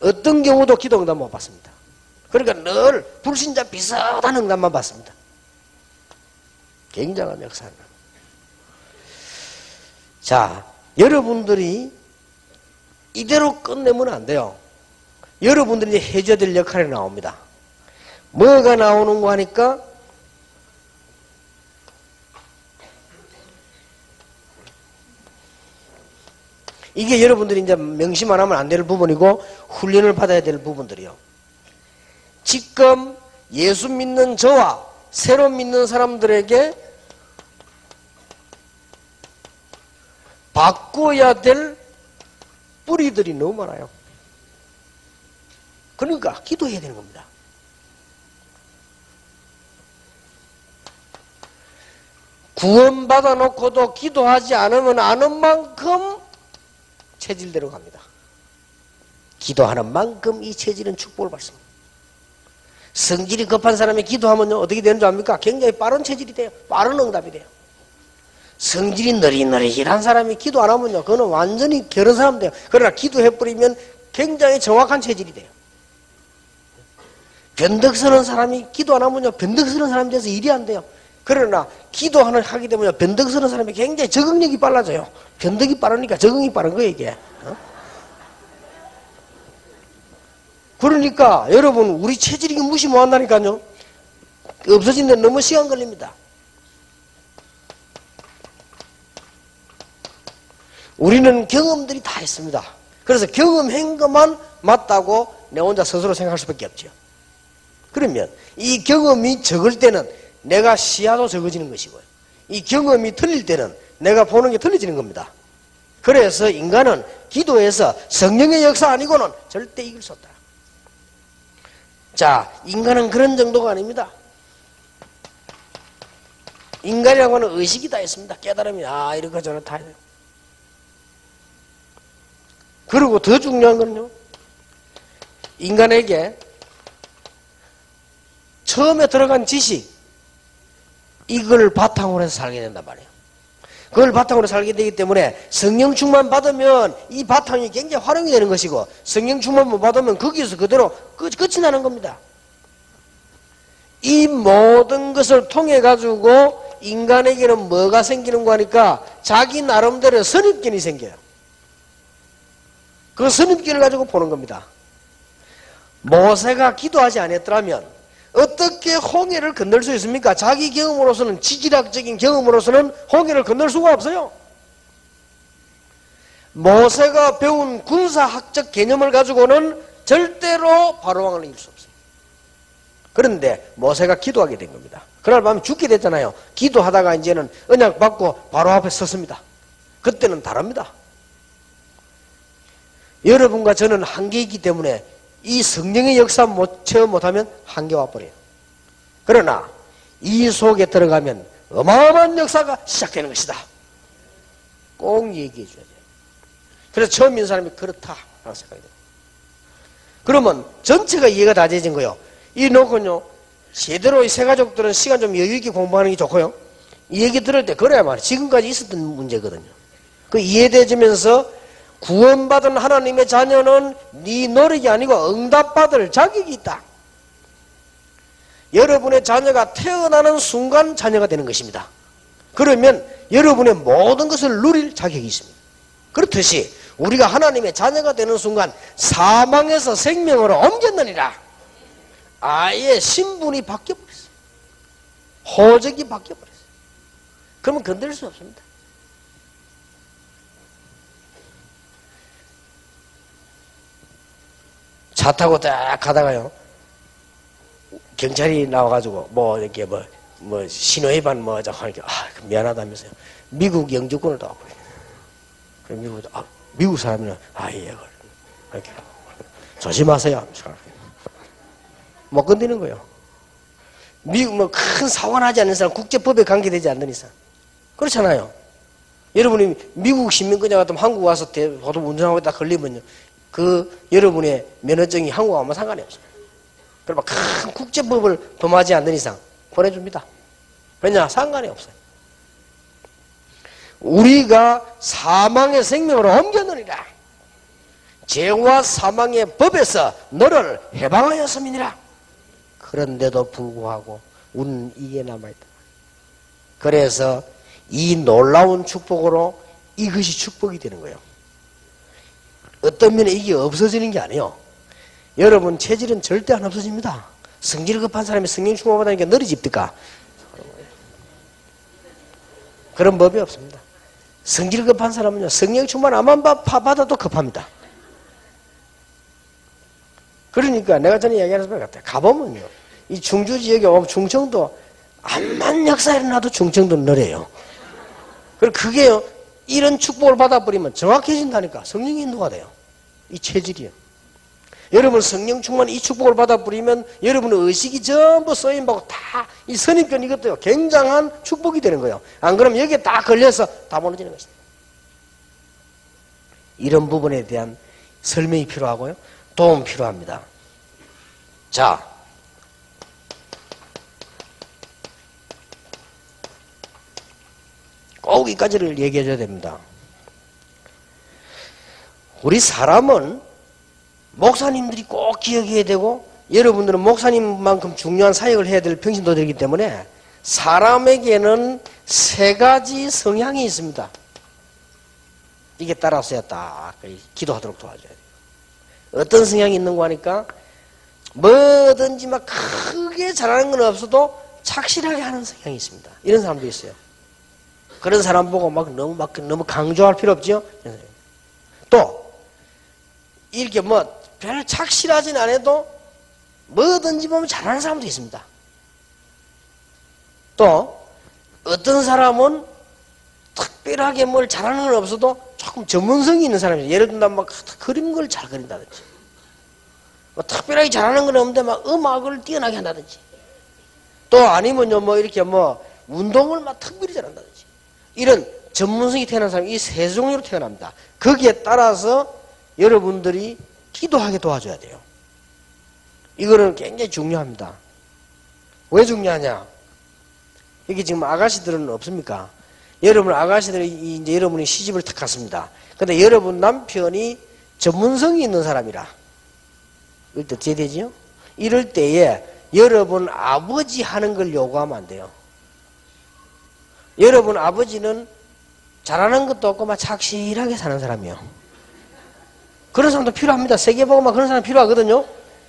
어떤 경우도 기도 응답 못 받습니다. 그러니까 늘 불신자 비슷한 응답만 받습니다. 굉장한 역사는. 자, 여러분들이 이대로 끝내면 안 돼요. 여러분들이 이제 해줘야 될 역할이 나옵니다. 뭐가 나오는 거 하니까 이게 여러분들이 이제 명심 안 하면 안 될 부분이고 훈련을 받아야 될 부분들이요. 지금 예수 믿는 저와 새로 믿는 사람들에게 바꿔야 될 뿌리들이 너무 많아요. 그러니까 기도해야 되는 겁니다. 구원받아 놓고도 기도하지 않으면 아는 만큼 체질대로 갑니다. 기도하는 만큼 이 체질은 축복을 받습니다. 성질이 급한 사람이 기도하면요 어떻게 되는 줄 압니까? 굉장히 빠른 체질이 돼요. 빠른 응답이 돼요. 성질이 느릿느릿한 사람이 기도 안 하면요 그거는 완전히 게으른 사람 돼요. 그러나 기도해버리면 굉장히 정확한 체질이 돼요. 변덕스러운 사람이 기도 안 하면요 변덕스러운 사람이 돼서 일이 안 돼요. 그러나 기도하게 되면 변덕스러운 사람이 굉장히 적응력이 빨라져요. 변덕이 빠르니까 적응이 빠른 거예요 이게. 그러니까 여러분 우리 체질이 무시 못한다니까요. 없어지는데 너무 시간 걸립니다. 우리는 경험들이 다 있습니다. 그래서 경험한 것만 맞다고 내 혼자 스스로 생각할 수밖에 없죠. 그러면 이 경험이 적을 때는 내가 시야도 적어지는 것이고요. 이 경험이 틀릴 때는 내가 보는 게 틀려지는 겁니다. 그래서 인간은 기도에서 성령의 역사 아니고는 절대 이길 수 없다. 자, 인간은 그런 정도가 아닙니다. 인간이라고 하는 의식이 다 있습니다. 깨달음이, 아, 이렇게 저렇다 해요. 그리고 더 중요한 건요, 인간에게 처음에 들어간 지식, 이걸 바탕으로 해서 살게 된단 말이에요. 그걸 바탕으로 살게 되기 때문에 성령 충만 받으면 이 바탕이 굉장히 활용이 되는 것이고, 성령 충만 못 받으면 거기서 그대로 끝이 나는 겁니다. 이 모든 것을 통해 가지고 인간에게는 뭐가 생기는가 하니까 자기 나름대로 선입견이 생겨요. 그 선입견을 가지고 보는 겁니다. 모세가 기도하지 않았더라면 어떻게 홍해를 건널 수 있습니까? 자기 경험으로서는, 지질학적인 경험으로서는 홍해를 건널 수가 없어요. 모세가 배운 군사학적 개념을 가지고는 절대로 바로왕을 이길 수 없어요. 그런데 모세가 기도하게 된 겁니다. 그날 밤에 죽게 됐잖아요. 기도하다가 이제는 언약 받고 바로 앞에 섰습니다. 그때는 다릅니다. 여러분과 저는 한계이기 때문에 이 성령의 역사 체험 못하면 한계 와버려요. 그러나 이 속에 들어가면 어마어마한 역사가 시작되는 것이다. 꼭 얘기해 줘야 돼요. 그래서 처음 있는 사람이 그렇다라고 생각이 돼요. 그러면 전체가 이해가 다 되진 거예요. 이 놓고요, 제대로 이 세 가족들은 시간 좀 여유 있게 공부하는 게 좋고요, 이 얘기 들을 때 그래야 말이에요. 지금까지 있었던 문제거든요. 그 이해되지면서 구원받은 하나님의 자녀는 네 노력이 아니고 응답받을 자격이 있다. 여러분의 자녀가 태어나는 순간 자녀가 되는 것입니다. 그러면 여러분의 모든 것을 누릴 자격이 있습니다. 그렇듯이 우리가 하나님의 자녀가 되는 순간 사망에서 생명으로 옮겼느니라. 아예 신분이 바뀌어버렸어요. 호적이 바뀌어버렸어요. 그러면 건들 수 없습니다. 차 타고 딱 가다가요, 경찰이 나와가지고 이렇게 신호위반 하니까 미안하다면서요. 미국 영주권을 나와버려요. 그럼 미국 사람이는 예, 이렇게 조심하세요. 못 건드리는 거예요. 미국 큰 사고 나지 않는 사람, 국제법에 관계되지 않는 이상. 그렇잖아요. 여러분이 미국 시민권자 같으면 한국 와서 보통 운전하고 딱 걸리면요, 여러분의 면허증이 한국 와면 상관이 없어요. 그러면 큰 국제법을 범하지 않는 이상 보내줍니다. 왜냐? 상관이 없어요. 우리가 사망의 생명으로 옮겼느니라. 죄와 사망의 법에서 너를 해방하였음이니라. 그런데도 불구하고 우리는 이게 남아있다. 그래서 이 놀라운 축복으로 이것이 축복이 되는 거예요. 어떤 면에 이게 없어지는 게 아니에요. 여러분, 체질은 절대 안 없어집니다. 성질 급한 사람이 성령 충만받으니까 느려집니까? 그런 법이 없습니다. 성질 급한 사람은요, 성령 충만 안만 받아도 급합니다. 그러니까 내가 전에 이야기하는 것 같아요. 가보면요, 이 충주 지역에 오면 충청도 암만 역사 일어나도 충청도는 느려요. 그리고 그게요, 이런 축복을 받아버리면 정확해진다니까. 성령이 인도가 돼요. 이 체질이요. 여러분 성령 충만 이 축복을 받아버리면 여러분의 의식이 전부 쓰임받고 다 이 선입견 이것도요, 굉장한 축복이 되는 거예요. 안 그러면 여기에 딱 걸려서 다 무너지는 것입니다. 이런 부분에 대한 설명이 필요하고요, 도움 필요합니다. 자, 꼭 이까지를 얘기해 줘야 됩니다. 우리 사람은 목사님들이 꼭 기억해야 되고, 여러분들은 목사님만큼 중요한 사역을 해야 될 평신도들이기 때문에 사람에게는 세 가지 성향이 있습니다. 이게 따라서야 딱 기도하도록 도와줘야 돼요. 어떤 성향이 있는가 하니까 뭐든지 막 크게 잘하는 건 없어도 착실하게 하는 성향이 있습니다. 이런 사람도 있어요. 그런 사람 보고 너무 강조할 필요 없죠. 또 이렇게 별 착실하진 않아도 뭐든지 보면 잘하는 사람도 있습니다. 또 어떤 사람은 특별하게 뭘 잘하는 건 없어도 조금 전문성이 있는 사람이에요. 예를 들면 그림 걸 잘 그린다든지, 뭐 특별하게 잘하는 건 없는데 막 음악을 뛰어나게 한다든지 또 아니면요 뭐 이렇게 뭐 운동을 막 특별히 잘한다든지 이런 전문성이 태어난 사람이 이 세 종류로 태어납니다. 거기에 따라서 여러분들이 기도하게 도와줘야 돼요. 이거는 굉장히 중요합니다. 왜 중요하냐? 여기 지금 아가씨들은 없습니까? 여러분 아가씨들이 이제 여러분이 시집을 탁 갔습니다. 근데 여러분 남편이 전문성이 있는 사람이라 이럴 때 어떻게 되지요? 이럴 때에 여러분 아버지 하는 걸 요구하면 안 돼요. 여러분 아버지는 잘하는 것도 없고 막 착실하게 사는 사람이에요. 그런 사람도 필요합니다. 세계보고만 그런 사람 필요하거든요.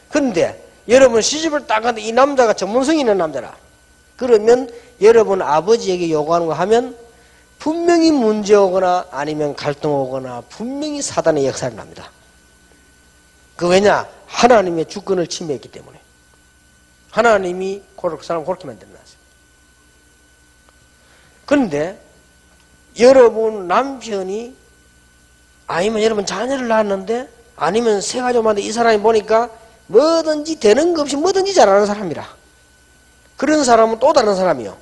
그런데 여러분 시집을 딱 갔는데 이 남자가 전문성이 있는 남자라. 그러면 여러분 아버지에게 요구하는 거 하면 분명히 문제 오거나 아니면 갈등 오거나 분명히 사단의 역사를 납니다. 그 왜냐? 하나님의 주권을 침해했기 때문에. 하나님이 그 사람 그렇게 만들어놨어요. 그런데 여러분 남편이 아니면 여러분 자녀를 낳았는데 아니면 세 가족만데 이 사람이 보니까 뭐든지 되는 거 없이 뭐든지 잘하는 사람이라. 그런 사람은 또 다른 사람이요.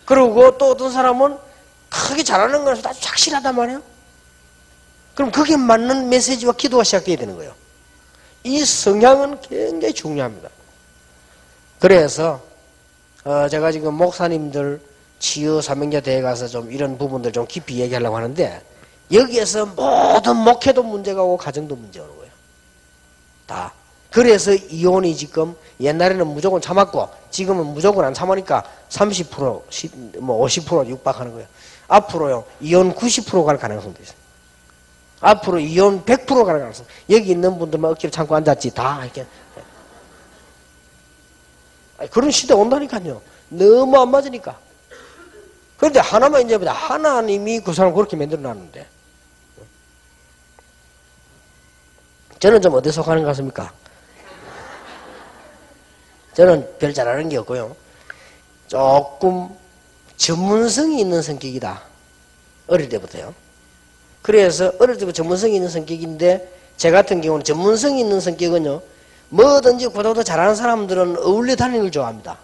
그리고 또 어떤 사람은 크게 잘하는 거라서 아주 착실하단 말이에요. 그럼 그게 맞는 메시지와 기도가 시작돼야 되는 거예요. 이 성향은 굉장히 중요합니다. 그래서 제가 지금 목사님들 치유 사명자 대회 가서 좀 이런 부분들 좀 깊이 얘기하려고 하는데 여기에서 모든 목회도 문제가 오고 가정도 문제 오는 거예요. 다. 그래서 이혼이 지금 옛날에는 무조건 참았고 지금은 무조건 안 참으니까 30%, 뭐 50% 육박하는 거예요. 앞으로요 이혼 90% 갈 가능성도 있어요. 앞으로 이혼 100% 갈 가능성. 여기 있는 분들만 어깨를 참고 앉았지 다 이렇게. 그런 시대 온다니까요. 너무 안 맞으니까. 그런데 하나만 이제 하나님이 그 사람 그렇게 만들어 놨는데 저는 좀 어디에 속하는 것 같습니까? 저는 별 잘하는 게 없고요. 조금 전문성이 있는 성격이다. 어릴 때부터요. 그래서 어릴 때부터 전문성이 있는 성격인데 제 같은 경우는 전문성이 있는 성격은요. 뭐든지 그보다 잘하는 사람들은 어울려 다니는 걸 좋아합니다.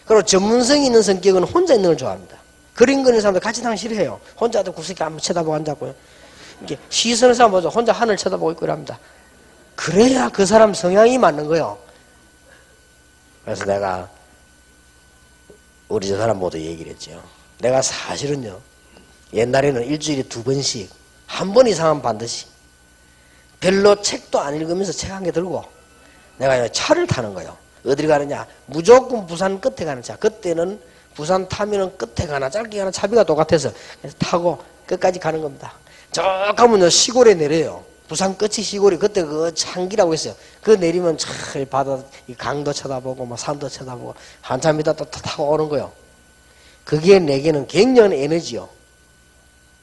그리고 전문성이 있는 성격은 혼자 있는 걸 좋아합니다. 그림 그리는 사람들 같이 다니기 싫어해요. 혼자도 구석에 한번 쳐다보고 앉았고요. 이렇게 시선을 사람 보죠. 혼자 하늘 쳐다보고 있고 이랍니다. 그래야 그 사람 성향이 맞는 거예요. 그래서 내가 우리 저 사람 모두 얘기를 했죠. 내가 사실은요. 옛날에는 일주일에 2번씩 한 번 이상은 반드시 별로 책도 안 읽으면서 책 한 개 들고 내가 차를 타는 거예요. 어디를 가느냐? 무조건 부산 끝에 가는 차. 그때는 부산 타면은 끝에 가나 짧게 가나 차비가 똑같아서 그래서 타고 끝까지 가는 겁니다. 저 가면요 시골에 내려요. 부산 끝이 시골이 그때 그 창기라고 했어요. 그 내리면 참 바다 강도 쳐다보고 막 산도 쳐다보고 한참 있다 또 타고 오는 거예요. 그게 내게는 굉장한 에너지요.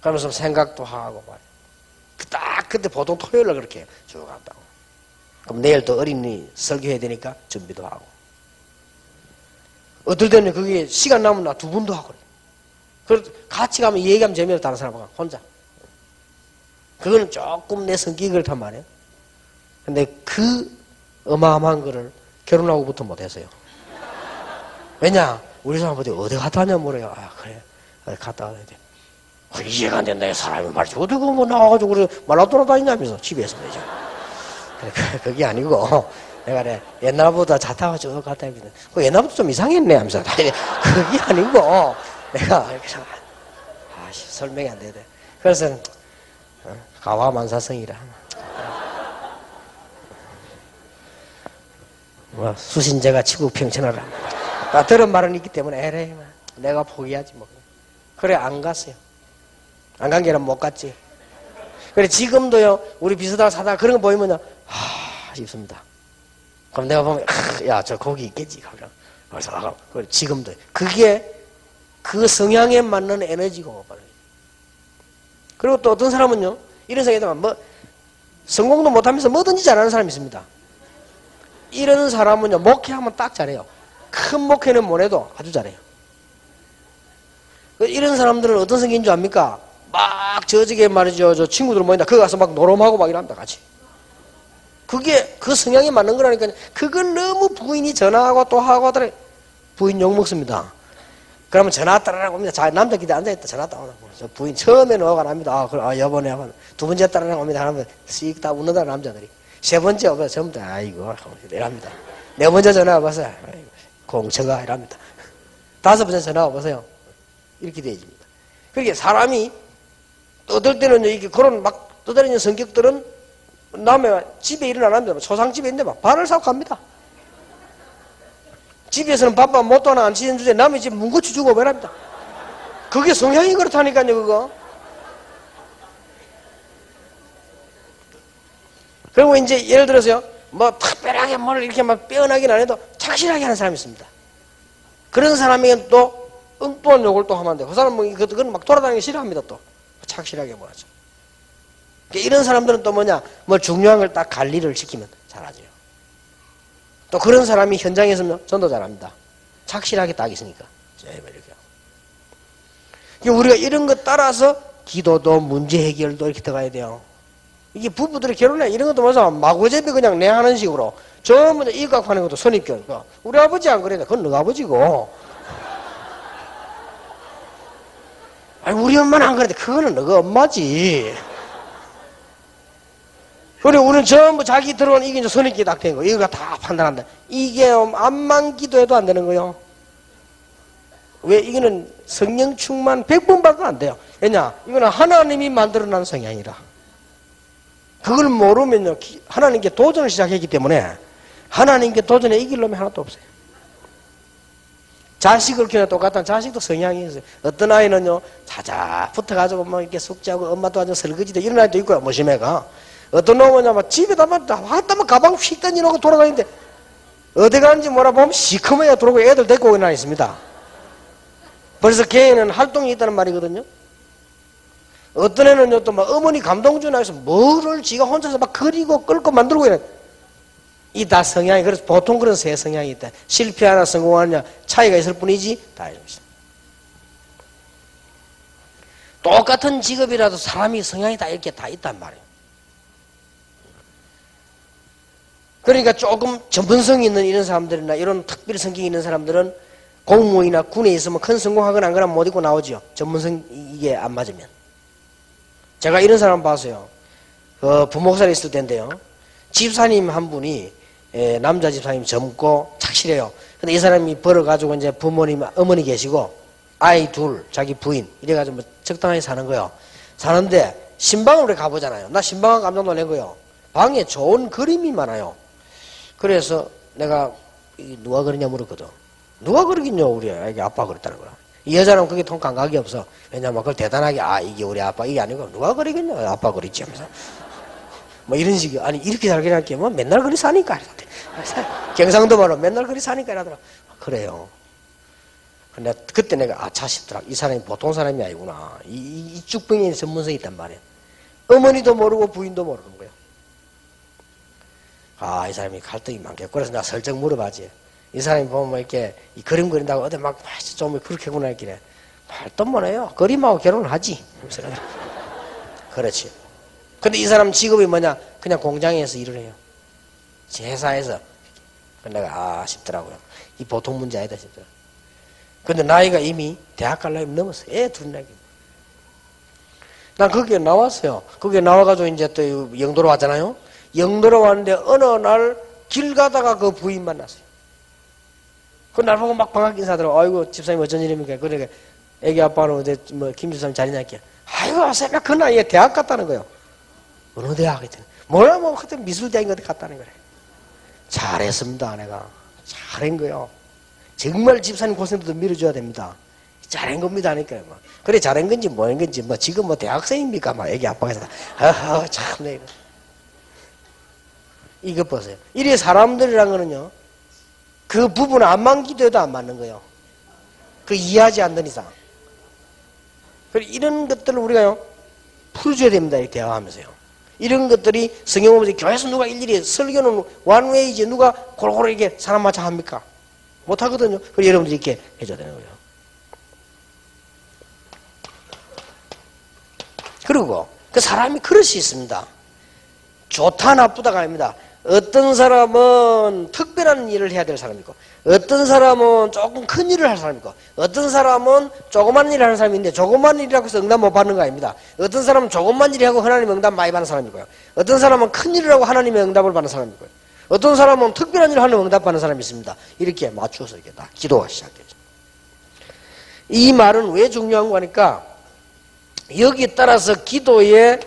그러면서 생각도 하고 말이에요. 딱 그때 보통 토요일날 그렇게 쭉 갔다고. 그럼 내일 또 어린이 설교해야 되니까 준비도 하고. 어떨 때는 그게 시간 남으면 나 2번도 하고 그래. 같이 가면 얘기하면 재미없어 다른 사람하고 혼자. 그거는 조금 내 성격이 그렇단 말이에요. 근데 그 어마어마한 거를 결혼하고부터 못했어요. 왜냐? 우리 사람들이 어디 갔다 왔냐 뭐래요. 아 그래 어디 갔다 와야 돼. 이해가 안 된다. 사람이 말이지. 어디 뭐 나와가지고 그래 말라 돌아다니냐면서 집에서 그러죠. 그게 아니고 내가 그래 옛날보다 차 타고 쭉 갔다 왔거든. 그 옛날부터 좀 이상했네 하면서 그게 아니고 내가 이렇게 설명이 안 되대. 그래서 가와만사성이라 뭐 수신제가 치국평천하라 나 들은 말은 있기 때문에 에레이 내가 포기하지 뭐. 그래 안 갔어요. 안 간 게는 못 갔지. 그래 지금도요 우리 비슷하다 사다가 그런 거 보이면요 싶습니다. 그럼 내가 보면 야 저 거기 있겠지. 그래서 지금도 그게 그 성향에 맞는 에너지고. 그리고 또 어떤 사람은요 이런 생각이 뭐 성공도 못하면서 뭐든지 잘하는 사람이 있습니다. 이런 사람은요 목회하면 딱 잘해요. 큰 목회는 못해도 아주 잘해요. 이런 사람들은 어떤 성격인 줄 압니까? 막 저쪽에 말이죠 저 친구들 모인다 거기 가서 막 노름하고 막 이랍니다 같이. 그게 그 성향에 맞는 거라니까요. 그건 너무 부인이 전화하고 또 하고 하더래. 부인 욕먹습니다. 그러면 전화 따라라고 옵니다. 자, 남자 기대 앉아있다. 전화 따라라고. 저 부인 처음에는 화가 납니다. 여보네. 두 번째 따라라고 옵니다. 하면 씩 다 웃는다, 남자들이. 세 번째 오면 전부 다, 아이고, 이랍니다. 네 번째 전화 와보세요. 공처가, 이랍니다. 다섯 번째 전화 와보세요. 이렇게 되어집니다. 그러니까 사람이, 어떨 때는 이렇게 그런 막 떠다니는 성격들은 남의 집에 일은 안 합니다. 초상집에 있는데 막 발을 사고 갑니다. 집에서는 밥밥 못도 하나 안 치는 주제 남의 집 문고치 주고 말합니다. 그게 성향이 그렇다니까요, 그거. 그리고 이제 예를 들어서요, 뭐 특별하게 뭘 이렇게 막 빼어나긴 안 해도 착실하게 하는 사람이 있습니다. 그런 사람에게는 또 엉뚱한 욕을 또 하면 안 돼요. 그 사람은 그건 막 돌아다니기 싫어합니다, 또. 착실하게 뭐하죠. 이런 사람들은 또 뭐냐, 뭐 중요한 걸 딱 관리를 시키면 잘하죠. 또 그런 사람이 현장에 있으면 전도 잘합니다. 착실하게 딱 있으니까. 이렇게. 우리가 이런 것 따라서 기도도 문제 해결도 이렇게 들어가야 돼요. 이게 부부들이 결혼해 이런 것도 뭐죠? 마구잡이 그냥 내 하는 식으로 전부 이각하는 것도 선입견. 우리 아버지 안 그래. 그건 너 아버지고. 아니 우리 엄마는 안 그래. 그거는 너가 엄마지. 그리고 우리는 전부 자기 들어온 이게 이제 선입견이 딱 된 거. 이거가 다 판단한다. 이게 암만 기도해도 안 되는 거요. 왜? 이거는 성령 충만 100번 받도 안 돼요. 왜냐? 이거는 하나님이 만들어낸 성향이라. 그걸 모르면요, 하나님께 도전을 시작했기 때문에 하나님께 도전에 이길 놈이 하나도 없어요. 자식을 키우는 똑같은 자식도 성향이 있어요. 어떤 아이는요, 자자 붙어가지고 막 이렇게 숙제하고 엄마 도와주고 설거지도 이런 아이도 있고요, 모심애가. 어떤 놈은 막 집에다 막 왔다만 가방 휙 던져놓고 돌아가는데 어디 가는지 몰라보면 시커멓게 들어오고 애들 데리고 오긴 안 있습니다. 그래서 걔는 활동이 있다는 말이거든요. 어떤 애는요, 또 막 어머니 감동 전화해서 뭐를 지가 혼자서 막 그리고 끌고 만들고 이래. 이 다 성향이, 그래서 보통 그런 세 성향이 있다. 실패하나 성공하느냐 차이가 있을 뿐이지, 다 있습니다. 똑같은 직업이라도 사람이 성향이 다 이렇게 다 있단 말이에요. 그러니까 조금 전문성이 있는 이런 사람들이나 이런 특별 성격이 있는 사람들은 공무원이나 군에 있으면 큰 성공하거나 안 그러면 못 입고 나오죠. 전문성 이게 안 맞으면. 제가 이런 사람 봤어요. 부목살에 있을 때인데요. 집사님 한 분이, 남자 집사님 젊고 착실해요. 근데 이 사람이 벌어가지고 이제 부모님, 어머니 계시고, 아이 둘, 자기 부인, 이래가지고 뭐 적당하게 사는 거예요. 사는데, 신방을 우리 가보잖아요. 나 신방을 깜짝 놀란 거예요. 방에 좋은 그림이 많아요. 그래서 내가, 누가 그리냐 물었거든. 누가 그러긴요, 우리 애기 아빠가 그랬다는 거야. 이 여자는 그게 통 감각이 없어. 왜냐면 그걸 대단하게, 이게 우리 아빠, 이게 아니고, 누가 그리겠냐, 아빠 그랬지 하면서. 뭐 이런 식이, 아니, 이렇게 잘 그리는 게 뭐 맨날 그리 사니까. 경상도 말로 맨날 그리 사니까 이러더라. 그래요. 근데 그때 내가, 차 싶더라. 이 사람이 보통 사람이 아니구나. 이 쭉병에 전문성이 있단 말이에요. 어머니도 모르고 부인도 모르는 거예요. 이 사람이 갈등이 많겠고. 그래서 내가 슬쩍 물어봐지. 이 사람이 보면 뭐 이렇게 이 그림 그린다고 어디 막 좀 그렇게구나 이렇게 말도 못해요. 그림하고 결혼을 하지. 그렇지. 근데 이 사람 직업이 뭐냐? 그냥 공장에서 일을 해요. 회사에서. 내가 싶더라고요. 이 보통 문제 아니다 싶더라고요. 근데 나이가 이미 대학 갈 나이 넘었어요. 애 둘 나이. 난 거기에 나왔어요. 거기에 나와가지고 이제 또 영도로 왔잖아요. 영도로 왔는데 어느 날 길 가다가 그 부인 만났어요. 그 날 보고 막 반갑게 인사하더라고. 아이고, 집사님 어쩐 일입니까? 그러니까, 애기 아빠는 어제 뭐, 김 집사님 자리냐 할게. 아이고, 새벽 그 나이에 대학 갔다는 거예요. 어느 대학 했더니, 뭐라 뭐, 그때 미술대학인 것 갔다는 거래. 잘했습니다, 내가. 잘한 거요. 정말 집사님 고생도 밀어줘야 됩니다. 잘한 겁니다, 하니까요. 뭐. 그래, 잘한 건지 뭐한 건지, 뭐, 지금 뭐 대학생입니까? 막, 애기 아빠가 해서, 참, 네. 이거 보세요. 이래 사람들이란 거는요, 그 부분은 안만 기도해도 안 맞는 거예요. 그 이해하지 않는 이상. 그래서 이런 것들을 우리가요, 풀어줘야 됩니다. 이렇게 대화하면서요. 이런 것들이 성경 보면 교회에서 누가 일일이 설교는 완웨이지 누가 골고루 이게 사람 마차 합니까? 못하거든요. 그래서 여러분들이 이렇게 해줘야 되는 거예요. 그리고 그 사람이 그럴 수 있습니다. 좋다 나쁘다가 아닙니다. 어떤 사람은 특별한 일을 해야 될 사람이고, 어떤 사람은 조금 큰 일을 할 사람이고, 어떤 사람은 조그만 일을 하는 사람인데 조그만 일이라고 해서 응답 못 받는 거 아닙니다. 어떤 사람은 조그만 일을 하고 하나님의 응답 많이 받는 사람이고요. 어떤 사람은 큰 일을 하고 하나님의 응답을 받는 사람이고요. 어떤 사람은 특별한 일을 하는 응답 받는 사람이 있습니다. 이렇게 맞추어서 이렇게 다 기도가 시작되죠. 이 말은 왜 중요한 거니까 여기에 따라서 기도의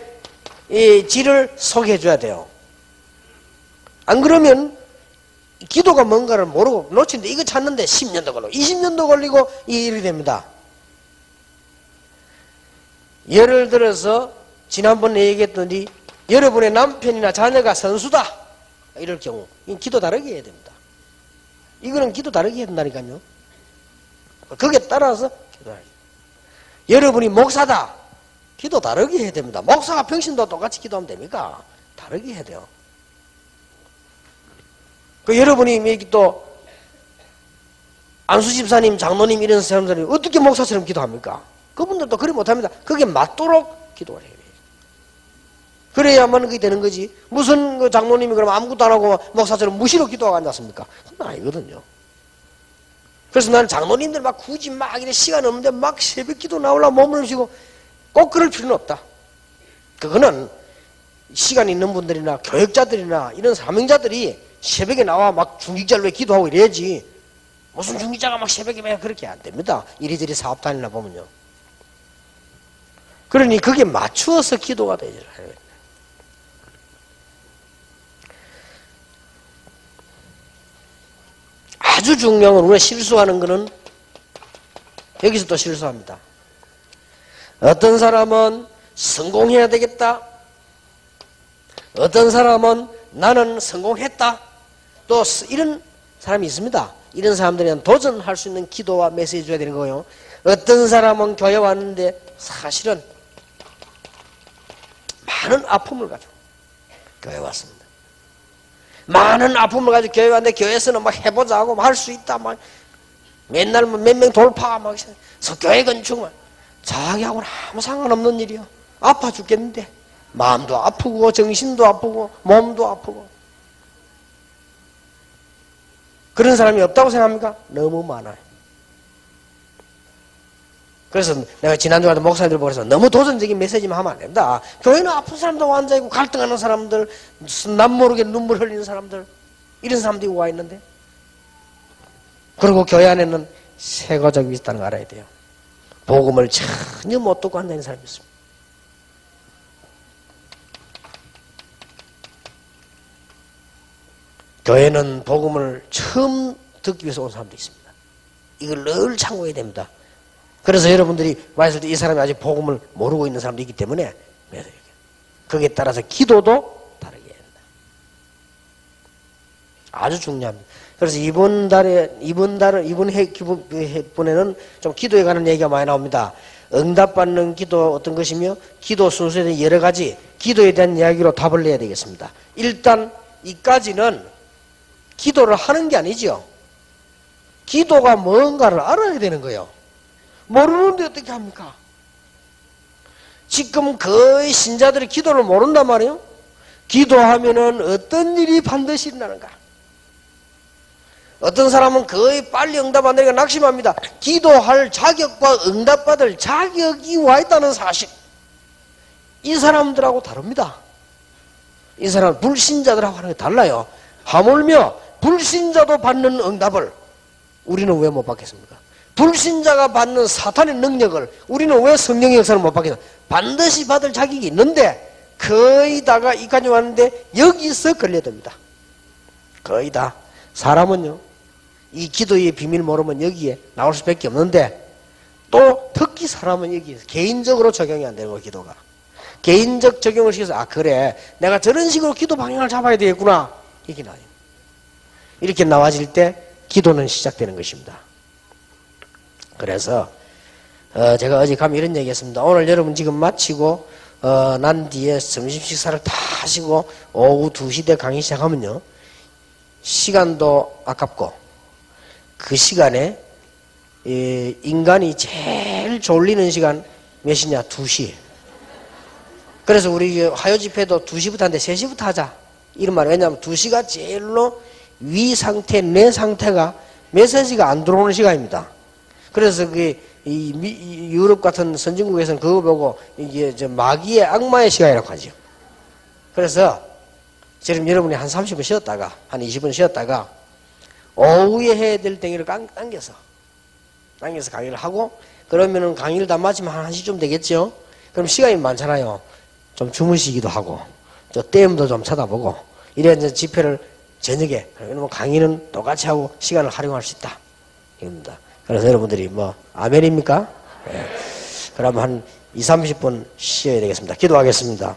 이 질을 소개해 줘야 돼요. 안 그러면 기도가 뭔가를 모르고 놓치는데 이거 찾는데 10년도 걸리고 20년도 걸리고 이 일이 됩니다. 예를 들어서 지난번에 얘기했더니 여러분의 남편이나 자녀가 선수다 이럴 경우 기도 다르게 해야 됩니다. 이거는 기도 다르게 해야 된다니까요. 거기에 따라서 기도 다르게. 여러분이 목사다 기도 다르게 해야 됩니다. 목사가 평신도 똑같이 기도하면 됩니까? 다르게 해야 돼요. 그 여러분이 또 안수 집사님, 장로님 이런 사람들이 어떻게 목사처럼 기도합니까? 그분들도 그리 못합니다. 그게 맞도록 기도를 해야 돼요. 그래야만 그게 되는 거지. 무슨 그 장로님이 그럼 아무것도 안 하고 목사처럼 무시로 기도하고 앉았습니까? 그건 아니거든요. 그래서 나는 장로님들 막 굳이 막 이래 시간 없는데 막 새벽 기도 나오려고 몸을 쉬고 꼭 그럴 필요는 없다. 그거는 시간 있는 분들이나 교역자들이나 이런 사명자들이 새벽에 나와 막 중직자를 왜 기도하고 이래야지. 무슨 중직자가 막 새벽에 왜 그렇게 안 됩니다. 이리저리 사업 다니나 보면요. 그러니 그게 맞추어서 기도가 되죠. 아주 중요한 건 우리가 실수하는 거는 여기서 또 실수합니다. 어떤 사람은 성공해야 되겠다. 어떤 사람은 나는 성공했다. 또 이런 사람이 있습니다. 이런 사람들은 도전할 수 있는 기도와 메시지 줘야 되는 거예요. 어떤 사람은 교회 왔는데 사실은 많은 아픔을 가지고 교회 왔습니다. 많은 아픔을 가지고 교회 왔는데 교회에서는 막 해보자 하고 할 수 있다 막 맨날 몇 명 돌파 막 교회 건축 막 자기하고는 아무 상관없는 일이요. 아파 죽겠는데 마음도 아프고 정신도 아프고 몸도 아프고 그런 사람이 없다고 생각합니까? 너무 많아요. 그래서 내가 지난주에도 목사님들 보고서 너무 도전적인 메시지만 하면 안 된다. 교회는 아픈 사람도 앉아있고 갈등하는 사람들, 남 모르게 눈물 흘리는 사람들 이런 사람들이 와 있는데 그리고 교회 안에는 세 가족이 있다는 거 알아야 돼요. 복음을 전혀 못 듣고 앉아있는 사람이 있습니다. 교회는 복음을 처음 듣기 위해서 온 사람도 있습니다. 이걸 늘 참고해야 됩니다. 그래서 여러분들이 왔을 때 이 사람이 아직 복음을 모르고 있는 사람도 있기 때문에 거기에 따라서 기도도 다르게 해야 된다. 아주 중요합니다. 그래서 이번 해분에는 좀 기도에 관한 얘기가 많이 나옵니다. 응답받는 기도 어떤 것이며 기도 순서에 대한 여러 가지 기도에 대한 이야기로 답을 내야 되겠습니다. 일단 이까지는 기도를 하는 게 아니죠. 기도가 뭔가를 알아야 되는 거예요. 모르는데 어떻게 합니까? 지금 거의 신자들이 기도를 모른단 말이에요. 기도하면은 어떤 일이 반드시 일어나는가? 어떤 사람은 거의 빨리 응답 안 되니까 낙심합니다. 기도할 자격과 응답받을 자격이 와 있다는 사실. 이 사람들하고 다릅니다. 이 사람 불신자들하고 하는 게 달라요. 하물며 불신자도 받는 응답을 우리는 왜 못 받겠습니까? 불신자가 받는 사탄의 능력을 우리는 왜 성령의 역사를 못 받겠습니까? 반드시 받을 자격이 있는데 거의 다가 이까지 왔는데 여기서 걸려듭니다. 거의 다. 사람은요 이 기도의 비밀 모르면 여기에 나올 수밖에 없는데 또 특히 사람은 여기에서 개인적으로 적용이 안 되는 거예요. 기도가 개인적 적용을 시켜서 아 그래 내가 저런 식으로 기도 방향을 잡아야 되겠구나 이게 나와요. 이렇게 나와질 때 기도는 시작되는 것입니다. 그래서 제가 어제 가면 이런 얘기했습니다. 오늘 여러분 지금 마치고 난 뒤에 점심 식사를 다 하시고 오후 2시대 강의 시작하면요 시간도 아깝고 그 시간에 인간이 제일 졸리는 시간 몇 시냐? 2시. 그래서 우리 화요 집회도 2시부터 하는데 3시부터 하자 이런 말이에요. 왜냐하면 2시가 제일로 위 상태, 뇌 상태가 메시지가 안 들어오는 시간입니다. 그래서 이 유럽 같은 선진국에서는 그거 보고 이게 마귀의 악마의 시간이라고 하죠. 그래서 지금 여러분이 한 30분 쉬었다가 한 20분 쉬었다가 오후에 해야 될 땡이를 당겨서 강의를 하고 그러면은 강의를 다 마치면 한 1시쯤 되겠죠. 그럼 시간이 많잖아요. 좀 주무시기도 하고 저 댐도 좀 쳐다보고 이래 이제 집회를 저녁에 그러면 강의는 똑같이 하고 시간을 활용할 수 있다 이겁니다. 그래서 여러분들이 뭐 아멘입니까? 네. 그럼 한 20-30분 쉬어야 되겠습니다. 기도하겠습니다.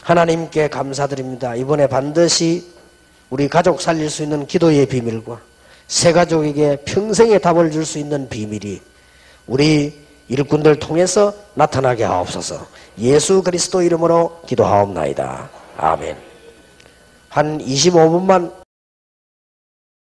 하나님께 감사드립니다. 이번에 반드시 우리 가족 살릴 수 있는 기도의 비밀과 새 가족에게 평생의 답을 줄 수 있는 비밀이 우리 일꾼들 통해서 나타나게 하옵소서. 예수 그리스도 이름으로 기도하옵나이다. 아멘. 한 25분만